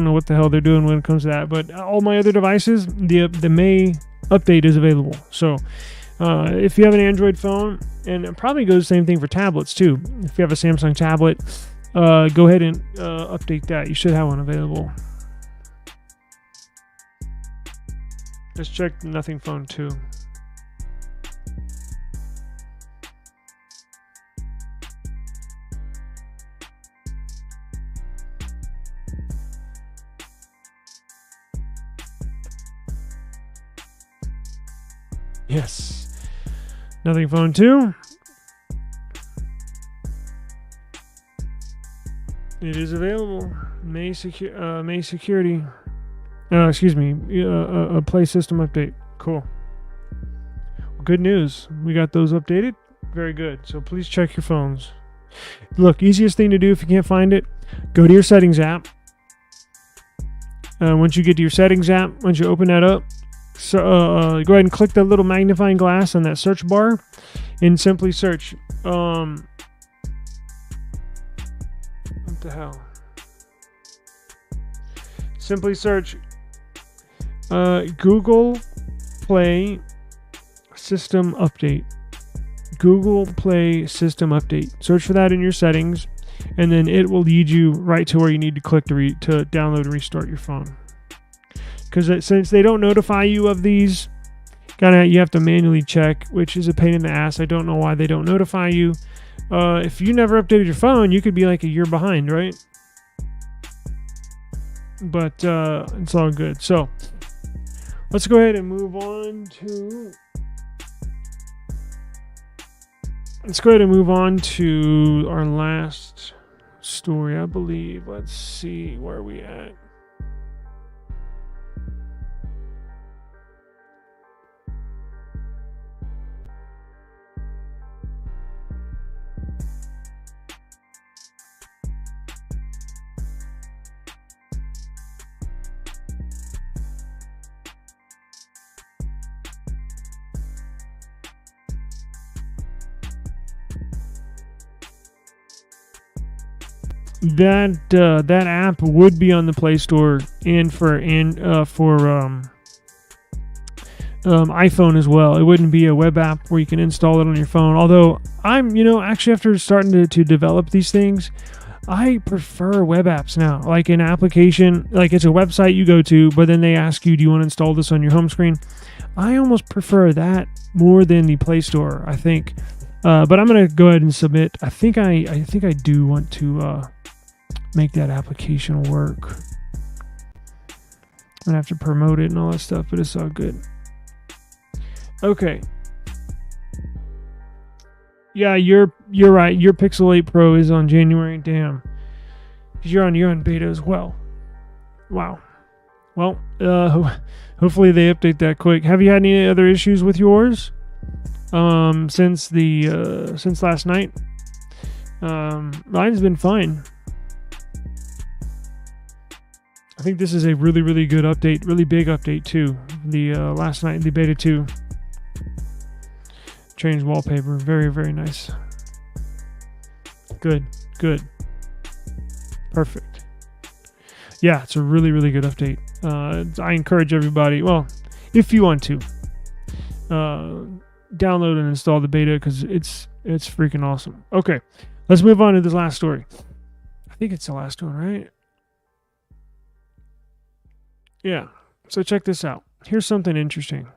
know what the hell they're doing when it comes to that. But all my other devices, the May update is available. So if you have an Android phone, and it probably goes the same thing for tablets too. If you have a Samsung tablet, go ahead and update that. You should have one available. Let's check Nothing Phone 2. Yes. Nothing Phone 2. It is available. May security. Excuse me, a Play System update. Cool. Good news. We got those updated. Very good. So please check your phones. Look, easiest thing to do if you can't find it, go to your settings app. Once you get to your settings app, once you open that up, so go ahead and click that little magnifying glass on that search bar and simply search. What the hell? Simply search Google Play System Update. Google Play System Update. Search for that in your settings, and then it will lead you right to where you need to click to download and restart your phone. Because since they don't notify you of these, you have to manually check, which is a pain in the ass. I don't know why they don't notify you. If you never updated your phone, you could be like a year behind, right? But it's all good. So let's go ahead and move on to. Let's go ahead and move on to our last story, I believe. Let's see, where are we at? That app would be on the Play Store and for iPhone as well. It wouldn't be a web app where you can install it on your phone. Although I'm, actually after starting to develop these things, I prefer web apps now. Like an application, like it's a website you go to, but then they ask you, do you want to install this on your home screen? I almost prefer that more than the Play Store, I think. But I'm gonna go ahead and submit. I think I do want to make that application work. I'm gonna have to promote it and all that stuff, but it's all good. Okay. Yeah, you're right. Your Pixel 8 Pro is on January. Damn. You're on beta as well. Wow. Well, hopefully they update that quick. Have you had any other issues with yours since last night? Mine's been fine. I think this is a really, really good update, really big update too. The last night, the beta 2. Changed wallpaper, very, very nice. Good. Perfect. Yeah, it's a really, really good update. I encourage everybody, well, if you want to, download and install the beta because it's freaking awesome. Okay, let's move on to this last story. I think it's the last one, right? Yeah, so check this out. Here's something interesting.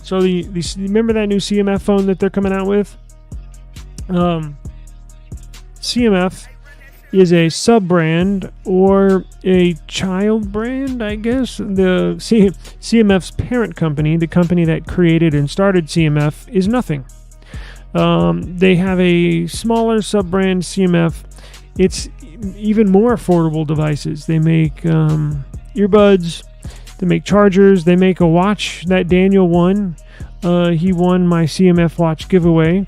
So remember that new CMF phone that they're coming out with? CMF is a sub-brand or a child brand, I guess. The CMF's parent company, the company that created and started CMF, is nothing. They have a smaller sub-brand, CMF. It's even more affordable devices. They make earbuds. They make chargers. They make a watch that Daniel won. He won my CMF watch giveaway.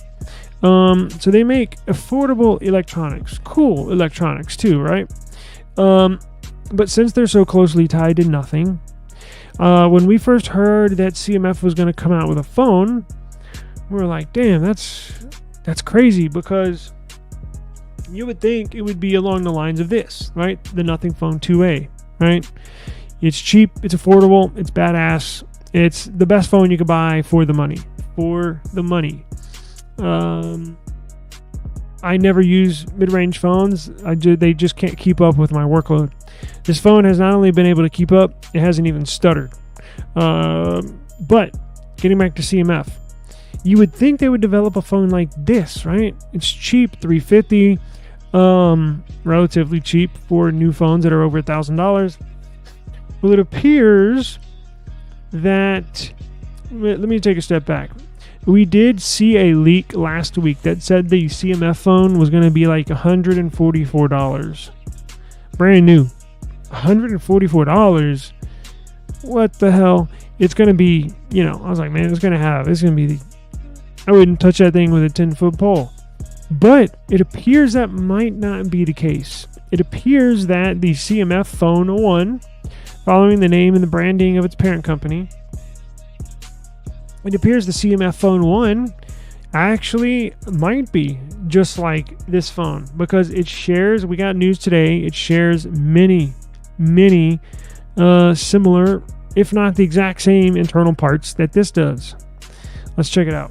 So they make affordable electronics. Cool electronics too, right? But since they're so closely tied to nothing, when we first heard that CMF was going to come out with a phone, we were like, damn, that's crazy, because you would think it would be along the lines of this, right? The Nothing Phone 2A, right? It's cheap, it's affordable, it's badass. It's the best phone you could buy for the money. For the money. I never use mid-range phones. They just can't keep up with my workload. This phone has not only been able to keep up, it hasn't even stuttered. But getting back to CMF, you would think they would develop a phone like this, right? It's cheap, $350, relatively cheap for new phones that are over $1,000. Well, it appears that, let me take a step back. We did see a leak last week that said the CMF phone was going to be like $144. Brand new. $144. What the hell? It's going to be, I was like, man, it's going to be I wouldn't touch that thing with a 10-foot pole. But it appears that might not be the case. It appears that the CMF Phone 1, following the name and the branding of its parent company, it appears the CMF Phone 1 actually might be just like this phone, because it shares, we got news today, it shares many similar, if not the exact same internal parts that this does. Let's check it out.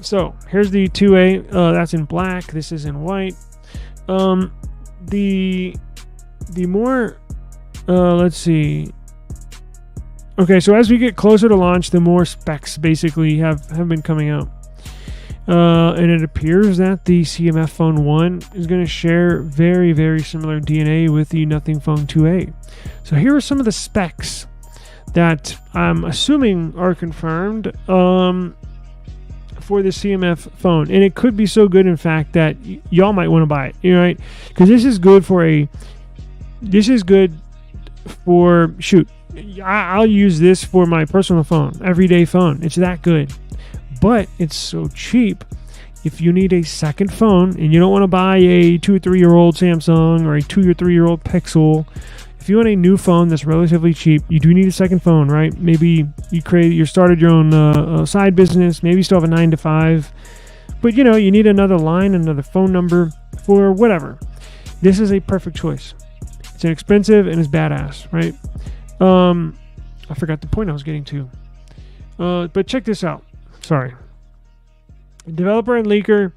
So here's the 2A, that's in black, this is in white. The more, let's see. Okay, so as we get closer to launch, the more specs basically have been coming out. And it appears that the CMF Phone 1 is going to share very, very similar DNA with the Nothing Phone 2A. So here are some of the specs that I'm assuming are confirmed for the CMF phone. And it could be so good, in fact, that y'all might want to buy it, right? Because this is good for, shoot, I'll use this for my personal phone, everyday phone. It's that good. But it's so cheap. If you need a second phone and you don't want to buy a 2 or 3 year old Samsung or a 2 or 3 year old Pixel, if you want a new phone that's relatively cheap, you do need a second phone, right? Maybe you started your own side business, maybe you still have a 9 to 5, but you need another line, another phone number for whatever. This is a perfect choice. It's inexpensive and it's badass, right? I forgot the point I was getting to. But check this out. Sorry. Developer and leaker,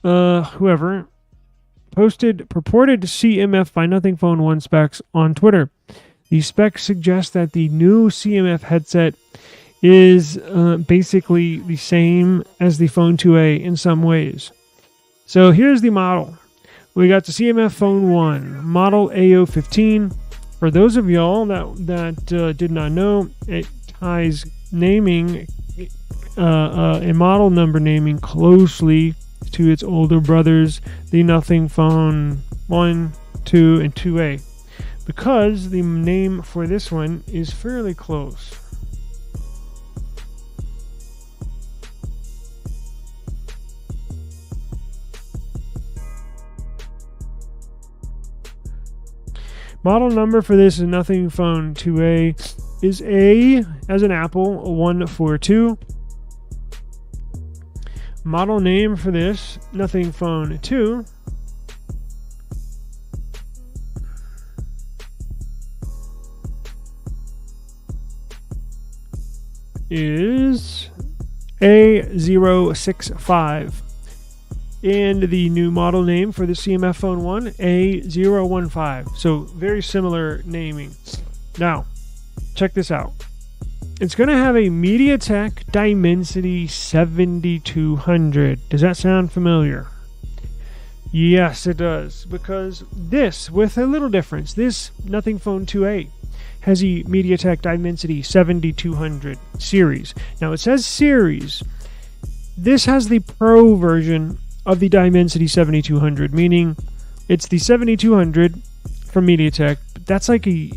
whoever, posted purported CMF by Nothing Phone 1 specs on Twitter. The specs suggest that the new CMF headset is basically the same as the Phone 2A in some ways. So here's the model. We got the CMF Phone 1, model AO15. For those of y'all that did not know, it ties naming and model number naming closely to its older brothers, the Nothing Phone 1, 2, and 2A, because the name for this one is fairly close. Model number for this is Nothing Phone 2A is A as an apple 142. Model name for this Nothing Phone 2 is A065. And the new model name for the CMF Phone 1, A015. So very similar naming. Now, check this out. It's going to have a MediaTek Dimensity 7200. Does that sound familiar? Yes, it does. Because this, with a little difference, this Nothing Phone 2A has a MediaTek Dimensity 7200 series. Now, it says series. This has the Pro version of the Dimensity 7200, meaning it's the 7200 from MediaTek. But that's like a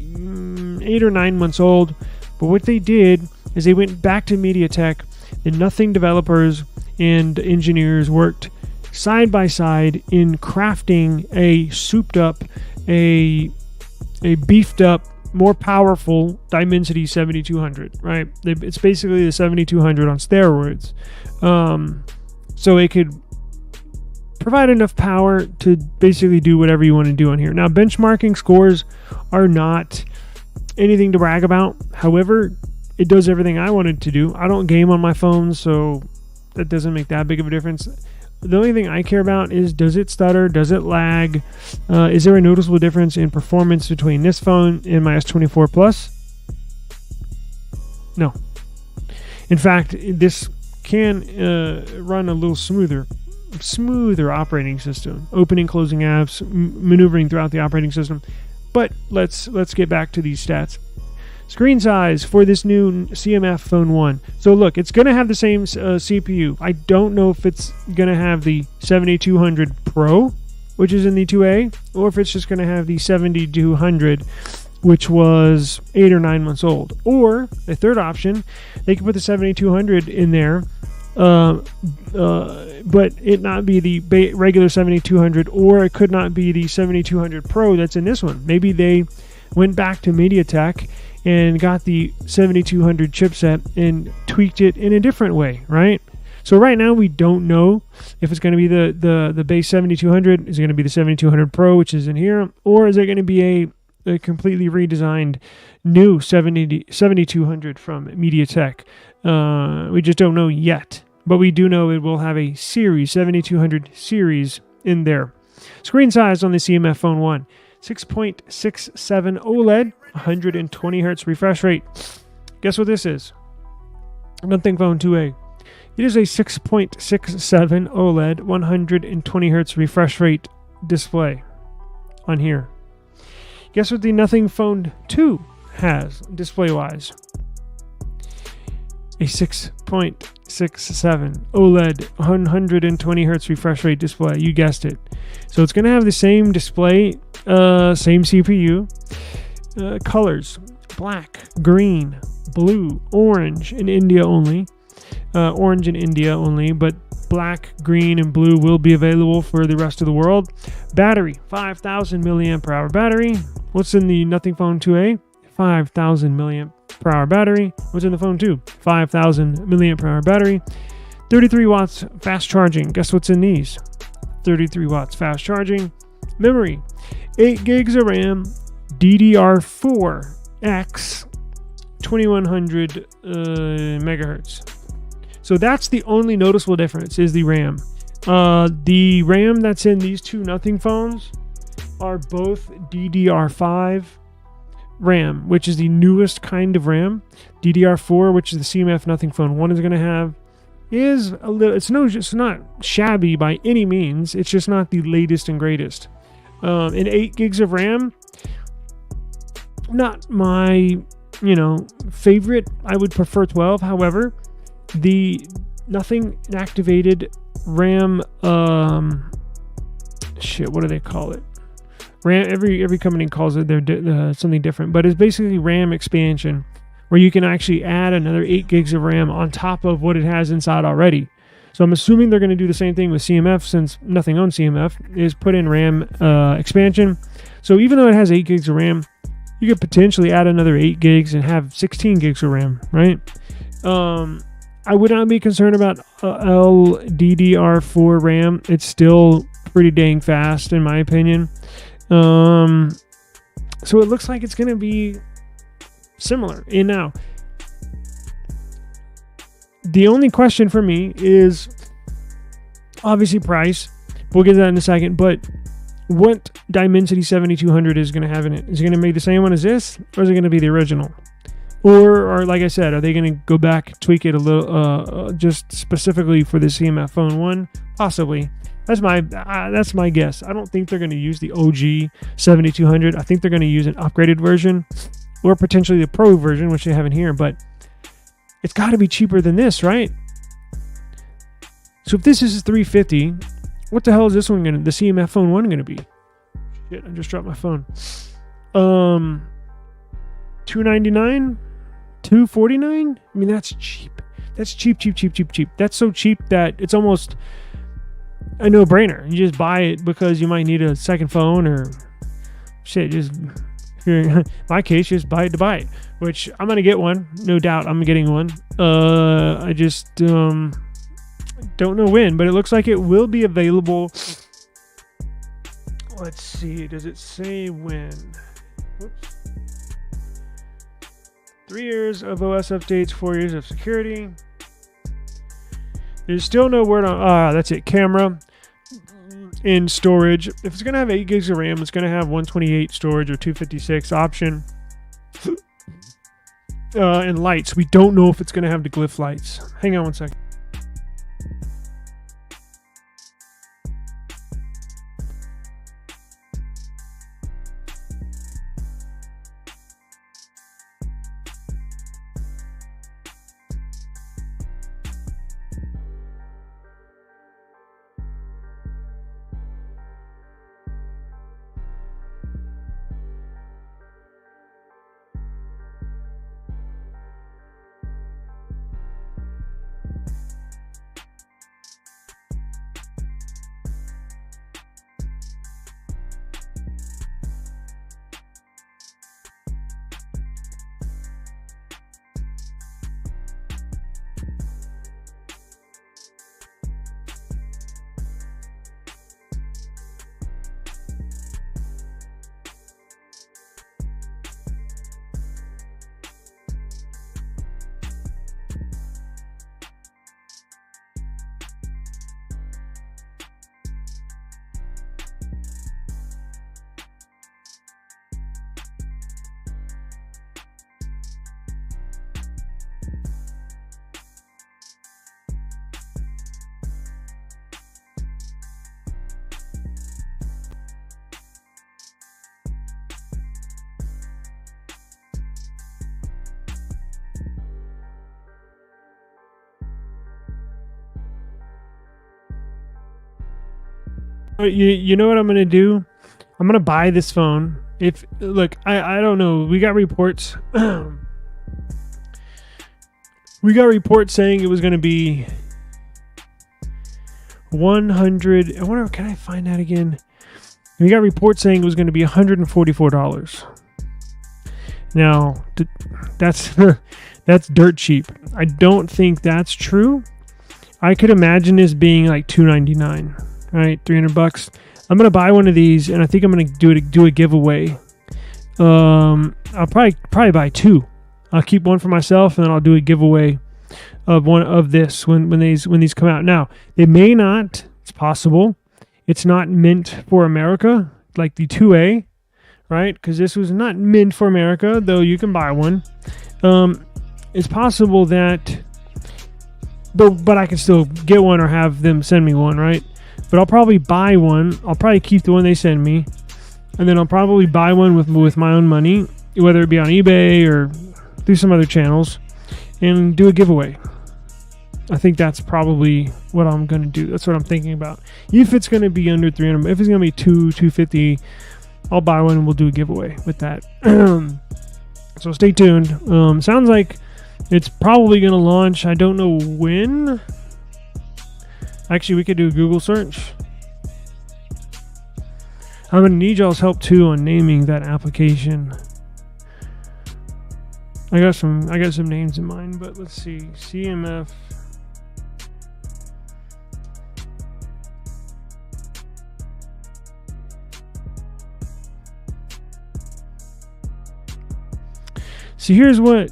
8 or 9 months old. But what they did is they went back to MediaTek. The Nothing developers and engineers worked side by side in crafting a souped up, a beefed up, more powerful Dimensity 7200, right? It's basically the 7200 on steroids. So it could provide enough power to basically do whatever you want to do on here. Now, benchmarking scores are not anything to brag about. However, it does everything I wanted to do. I don't game on my phone, so that doesn't make that big of a difference. The only thing I care about is, does it stutter? Does it lag? Is there a noticeable difference in performance between this phone and my S24 Plus? No. In fact, this can run a little smoother operating system, opening, closing apps, maneuvering throughout the operating system. But let's get back to these stats. Screen size for this new CMF Phone 1. So look, it's going to have the same CPU. I don't know if it's going to have the 7200 Pro, which is in the 2A, or if it's just going to have the 7200, which was 8 or 9 months old. Or the third option, they could put the 7200 in there, but it not be the regular 7200, or it could not be the 7200 Pro that's in this one. Maybe they went back to MediaTek and got the 7200 chipset and tweaked it in a different way, right? So right now we don't know if it's going to be the base 7200, is it going to be the 7200 Pro, which is in here, or is it going to be a completely redesigned new 7200 from MediaTek? We just don't know yet, but we do know it will have a series, 7200 series in there. Screen size on the CMF Phone 1, 6.67 OLED, 120 hertz refresh rate. Guess what this is? Nothing Phone 2A. It is a 6.67 OLED, 120 hertz refresh rate display on here. Guess what the Nothing Phone 2 has display-wise? A 6.67 OLED, 120 hertz refresh rate display. You guessed it. So it's going to have the same display, same CPU. Colors: black, green, blue, orange in India only. Orange in India only, but black, green, and blue will be available for the rest of the world. Battery: 5,000 milliamp per hour battery. What's in the Nothing Phone 2A? 5,000 milliamp per hour battery. What's in the Phone 2? 5,000 milliamp per hour battery. 33 watts fast charging. Guess what's in these? 33 watts fast charging. Memory: 8 gigs of RAM. DDR4X, 2100 megahertz. So that's the only noticeable difference, is the RAM. The RAM that's in these two Nothing phones are both DDR5 RAM, which is the newest kind of RAM. DDR4, which is the CMF Nothing Phone 1 is going to have, is a little. It's not shabby by any means. It's just not the latest and greatest. And 8 gigs of RAM. Not my, favorite. I would prefer 12. However, the Nothing activated RAM, what do they call it? RAM. Every company calls it something different, but it's basically RAM expansion, where you can actually add another 8 gigs of RAM on top of what it has inside already. So I'm assuming they're going to do the same thing with CMF, since Nothing owns CMF, is put in RAM expansion. So even though it has 8 gigs of RAM, you could potentially add another 8 gigs and have 16 gigs of RAM, right? I would not be concerned about LDDR4 RAM. It's still pretty dang fast, in my opinion. So it looks like it's going to be similar. And now, the only question for me is obviously price. We'll get to that in a second, but what Dimensity 7200 is going to have in it? Is it going to make the same one as this, or is it going to be the original? Or like I said, are they going to go back, tweak it a little, just specifically for the CMF Phone 1? Possibly. That's my guess. I don't think they're going to use the OG 7200. I think they're going to use an upgraded version, or potentially the Pro version, which they have in here. But it's got to be cheaper than this, right? So if this is $350, what the hell is this one the CMF Phone 1 going to be? Shit, I just dropped my phone. $299, $249. I mean, that's cheap. That's cheap. That's so cheap that it's almost a no-brainer. You just buy it because you might need a second phone or shit. Just, if you're in my case, just buy it to buy it. Which I'm gonna get one, no doubt. I'm getting one. I just don't know when, but it looks like it will be available. Let's see. Does it say when? Whoops. 3 years of OS updates, 4 years of security. There's still no word on. That's it. Camera in storage. If it's gonna have 8 gigs of RAM, it's gonna have 128 storage or 256 option. And lights. We don't know if it's gonna have the glyph lights. Hang on one second. You know what I'm gonna do? I'm gonna buy this phone. If look, I don't know. We got reports. We got reports saying it was gonna be 100. I wonder, can I find that again? We got reports saying it was gonna be $144. Now that's that's dirt cheap. I don't think that's true. I could imagine this being like $299. All right, $300. I'm gonna buy one of these, and I think I'm gonna do a giveaway. I'll probably buy 2. I'll keep one for myself, and then I'll do a giveaway of one of this when these come out. Now they may not. It's possible. It's not meant for America, like the 2A, right? Because this was not meant for America, though you can buy one. It's possible that, but I can still get one or have them send me one, right? But I'll probably buy one. I'll probably keep the one they send me, and then I'll probably buy one with my own money, whether it be on eBay or through some other channels, and do a giveaway. I think that's probably what I'm gonna do. That's what I'm thinking about. If it's gonna be under 300, if it's gonna be $250, I'll buy one and we'll do a giveaway with that. So stay tuned. Sounds like it's probably gonna launch. I don't know when. Actually, we could do a Google search. I'm gonna need y'all's help too on naming that application. I got some names in mind, but let's see. CMF. See, here's what.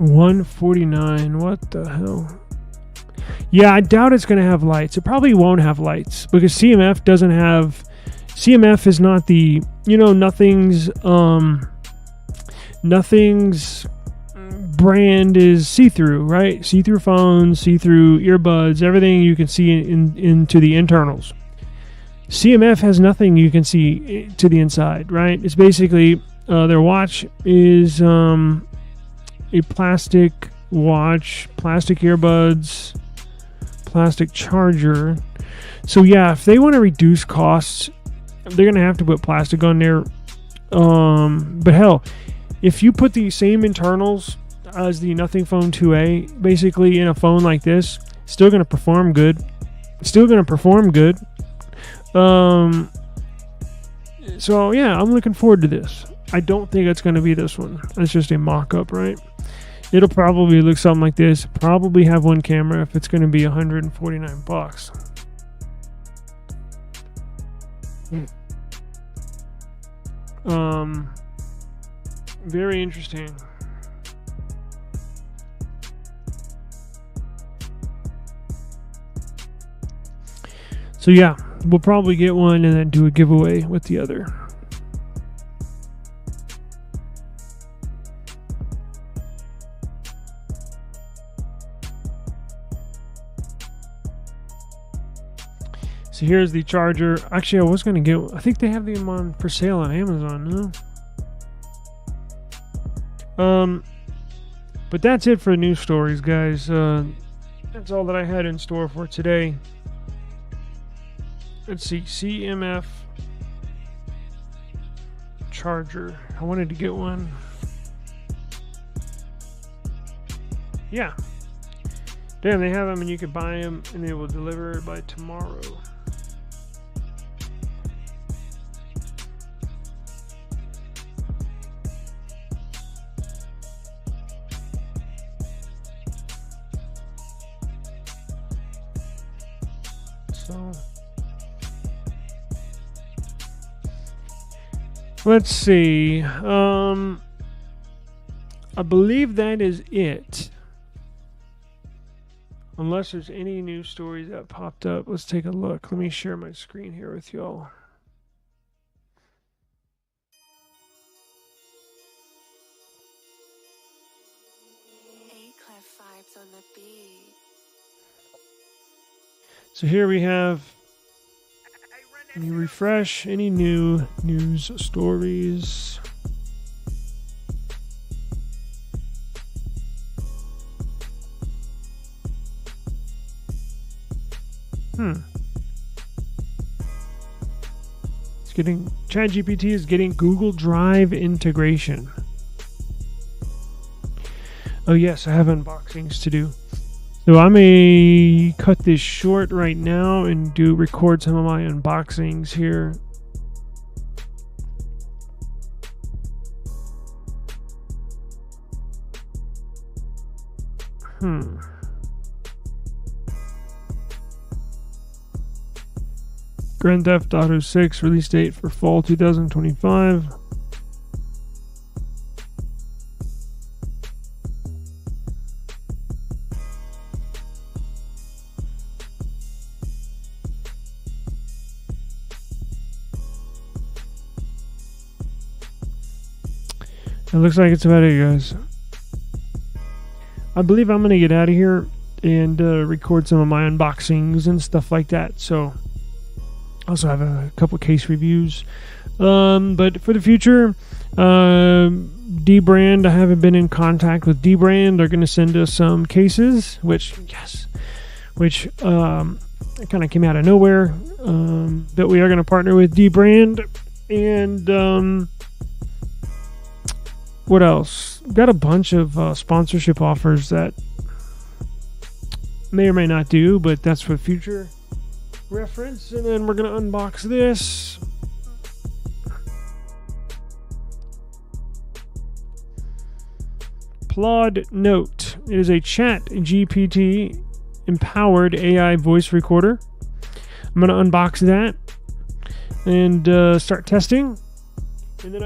$149. What the hell? Yeah, I doubt it's going to have lights. It probably won't have lights because CMF doesn't have. CMF is not the, nothing's brand is see-through, right? See-through phones, see-through earbuds, everything you can see into the internals. CMF has nothing you can see to the inside, right? It's basically their watch is a plastic watch, plastic earbuds, plastic charger. So yeah, if they want to reduce costs they're gonna have to put plastic on there. But hell, if you put the same internals as the Nothing Phone 2A, basically in a phone like this, still gonna perform good. So yeah, I'm looking forward to this. I don't think it's gonna be this one. It's just a mock-up, right? It'll probably look something like this. Probably have one camera if it's gonna be $149. Very interesting. So yeah, we'll probably get one and then do a giveaway with the other. So here's the charger. Actually, I was going to get, I think they have them on for sale on Amazon, no? But that's it for news stories, guys. That's all that I had in store for today. Let's see, CMF charger. I wanted to get one. Yeah. Damn, they have them and you can buy them and they will deliver by tomorrow. So let's see. I believe that is it. Unless there's any news stories that popped up. Let's take a look. Let me share my screen here with y'all. Vibes on the beat. So here we have, let me refresh, any new news stories. It's getting, ChatGPT is getting Google Drive integration. Oh yes, I have unboxings to do. So I may cut this short right now and record some of my unboxings here. Grand Theft Auto 6 release date for fall 2025. It looks like it's about it, guys. I believe I'm going to get out of here and record some of my unboxings and stuff like that. So I also have a couple case reviews. But for the future, D-Brand, I haven't been in contact with D-Brand. They're going to send us some cases, which it kind of came out of nowhere. That we are going to partner with D-Brand. And what else? Got a bunch of sponsorship offers that may or may not do, but that's for future reference. And then we're going to unbox this. Plod Note. It is a ChatGPT empowered AI voice recorder. I'm going to unbox that and start testing. And then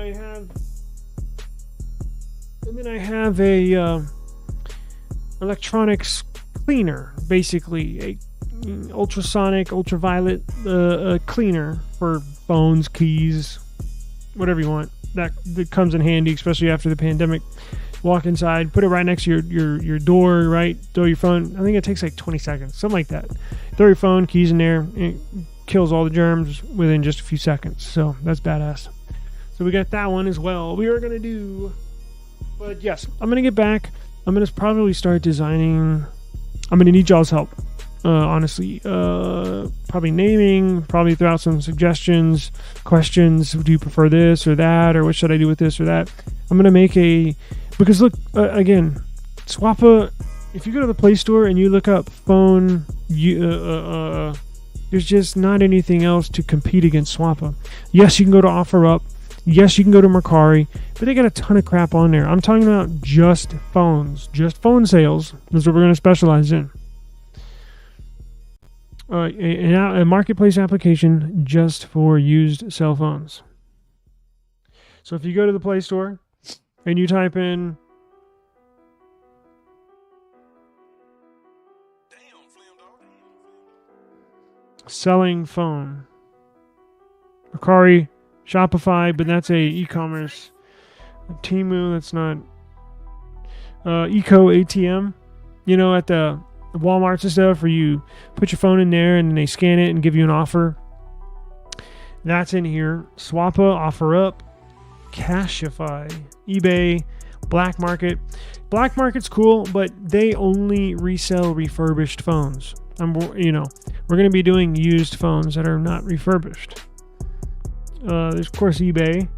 I have a electronics cleaner, basically a ultrasonic, ultraviolet cleaner for phones, keys, whatever you want. That comes in handy, especially after the pandemic. Walk inside, put it right next to your door, right? Throw your phone. I think it takes like 20 seconds, something like that. Throw your phone, keys in there, and it kills all the germs within just a few seconds. So that's badass. So we got that one as well. We are gonna do, but yes, I'm gonna get back. I'm gonna probably start designing. I'm gonna need y'all's help. honestly. Probably naming, probably throw out some suggestions, questions. Do you prefer this or that, or what should I do with this or that? I'm gonna make because look, again, Swappa. If you go to the Play Store and you look up phone, there's just not anything else to compete against Swappa. Yes, you can go to OfferUp. Yes, you can go to Mercari, but they got a ton of crap on there. I'm talking about just phones, just phone sales. That's what we're going to specialize in. A marketplace application just for used cell phones. So if you go to the Play Store and you type in selling phone, Mercari, Shopify, but that's a e-commerce. Temu, that's not. Eco ATM, at the Walmarts and stuff, where you put your phone in there and then they scan it and give you an offer. That's in here. Swappa, OfferUp, Cashify, eBay, Black Market. Black Market's cool, but they only resell refurbished phones. We're going to be doing used phones that are not refurbished. There's, of course, eBay.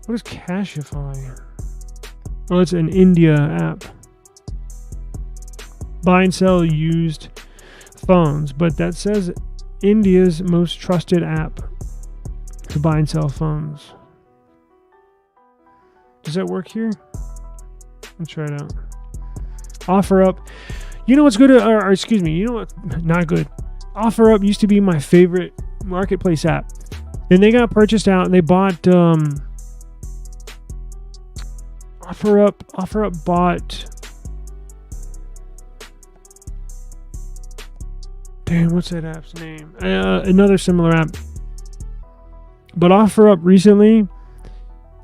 What is Cashify? Oh, it's an India app. Buy and sell used phones, but that says India's most trusted app to buy and sell phones. Does that work here? Let's try it out. OfferUp. You know what's good? Excuse me. You know what? Not good. OfferUp used to be my favorite marketplace app. Then they got purchased out and they bought OfferUp bought, damn, what's that app's name? Another similar app. But OfferUp recently,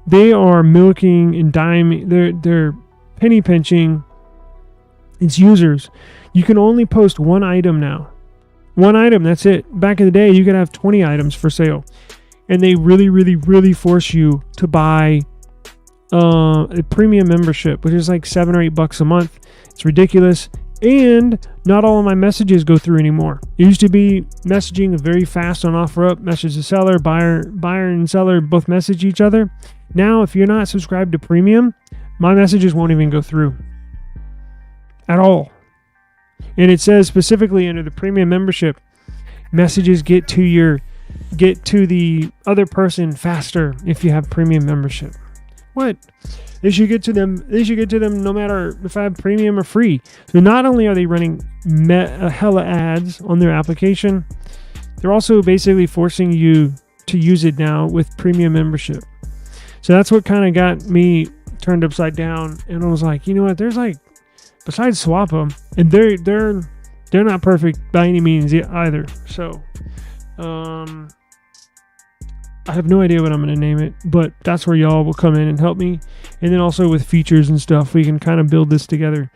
they are milking and diming. They're penny pinching its users. You can only post one item now. One item, that's it. Back in the day, you could have 20 items for sale. And they really, really, really force you to buy a premium membership, which is like $7 or $8 a month. It's ridiculous. And not all of my messages go through anymore. It used to be messaging very fast on OfferUp. Message the seller, buyer and seller both message each other. Now, if you're not subscribed to premium, my messages won't even go through at all. And it says specifically under the premium membership, messages get to the other person faster if you have premium membership. What? They should get to them no matter if I have premium or free. So not only are they running hella ads on their application, they're also basically forcing you to use it now with premium membership. So that's what kind of got me turned upside down. And I was like, you know what? There's like, besides Swappa, and they're not perfect by any means either. So, I have no idea what I'm going to name it, but that's where y'all will come in and help me. And then also with features and stuff, we can kind of build this together.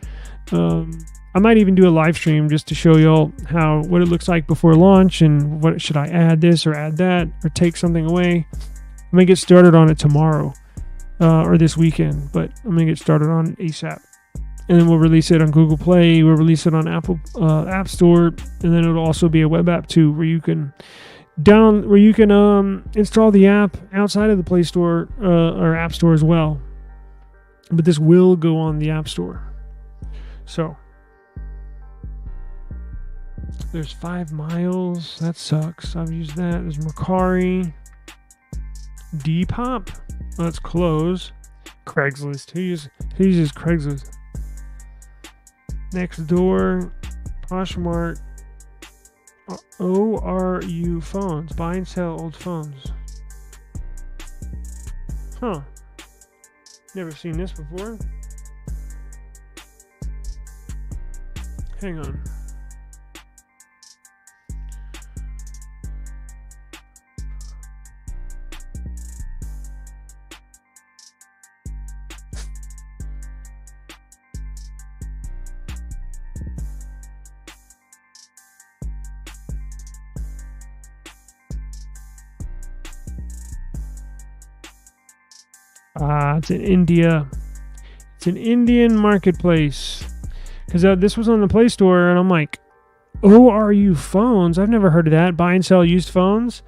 I might even do a live stream just to show y'all what it looks like before launch and what should I add this or add that or take something away. I'm going to get started on it tomorrow or this weekend, but I'm going to get started on it ASAP. And then we'll release it on Google Play. We'll release it on Apple App Store, and then it'll also be a web app too, where you can install the app outside of the Play Store or App Store as well. But this will go on the App Store. So there's 5 Miles. That sucks. I've used that. There's Mercari, Depop. Oh, that's close. Craigslist. Who uses Craigslist? Next Door, Poshmark, ORU Phones, buy and sell old phones. Huh. Never seen this before. Hang on. It's in India. It's an Indian marketplace. Because this was on the Play Store, and I'm like, ORU phones. I've never heard of that. Buy and sell used phones.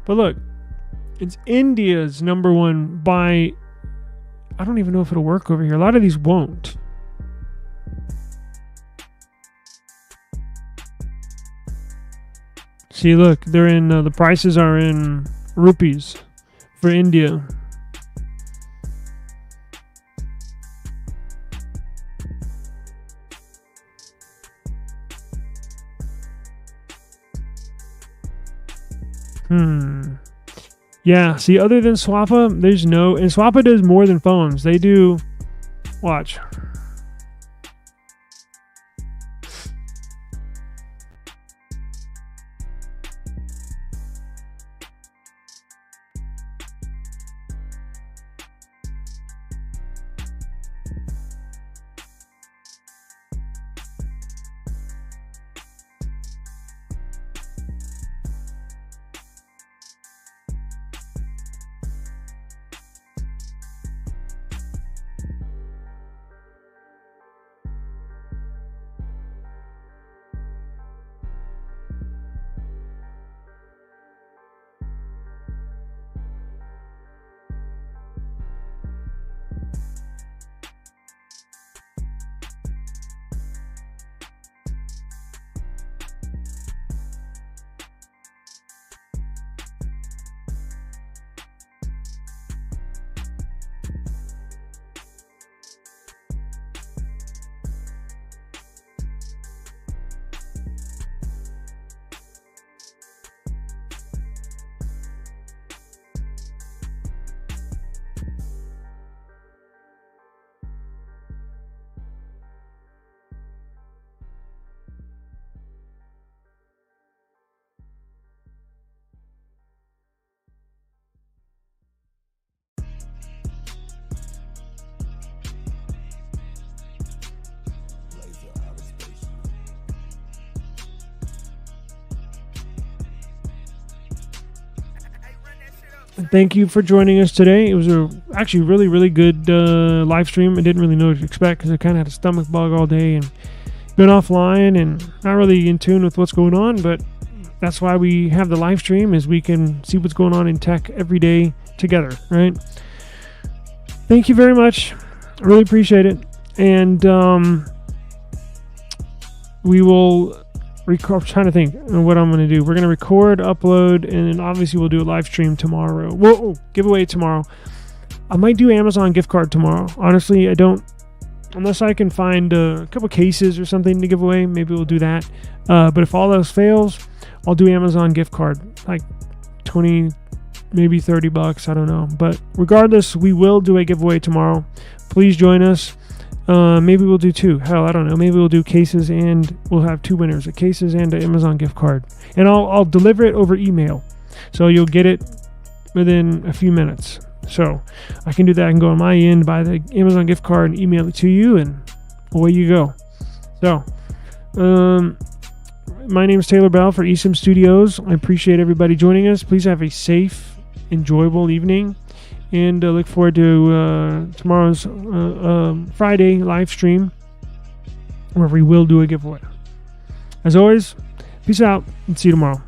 But look, it's India's number one buy. I don't even know if it'll work over here. A lot of these won't. See, look, they're in, the prices are in rupees for India. Yeah, see, other than Swappa, there's no... And Swappa does more than phones. They do... Watch. Thank you for joining us today. It was actually really good live stream. I didn't really know what to expect because I kind of had a stomach bug all day and been offline and not really in tune with what's going on. But that's why we have the live stream, is we can see what's going on in tech every day together, right? Thank you very much. I really appreciate it. And we will... I'm trying to think of what I'm going to do. We're going to record, upload, and then obviously we'll do a live stream tomorrow. Whoa, giveaway tomorrow. I might do Amazon gift card tomorrow. Honestly, I don't, unless I can find a couple cases or something to give away, maybe we'll do that. But if all else fails, I'll do Amazon gift card, like 20, maybe $30. I don't know. But regardless, we will do a giveaway tomorrow. Please join us. Maybe we'll do two. Hell, I don't know. Maybe we'll do cases and we'll have two winners, a cases and an Amazon gift card. And I'll deliver it over email. So you'll get it within a few minutes. So I can do that. I can go on my end, buy the Amazon gift card and email it to you, and away you go. So, my name is Taylor Bell for eSIM Studios. I appreciate everybody joining us. Please have a safe, enjoyable evening. And look forward to tomorrow's Friday live stream, where we will do a giveaway. As always, peace out and see you tomorrow.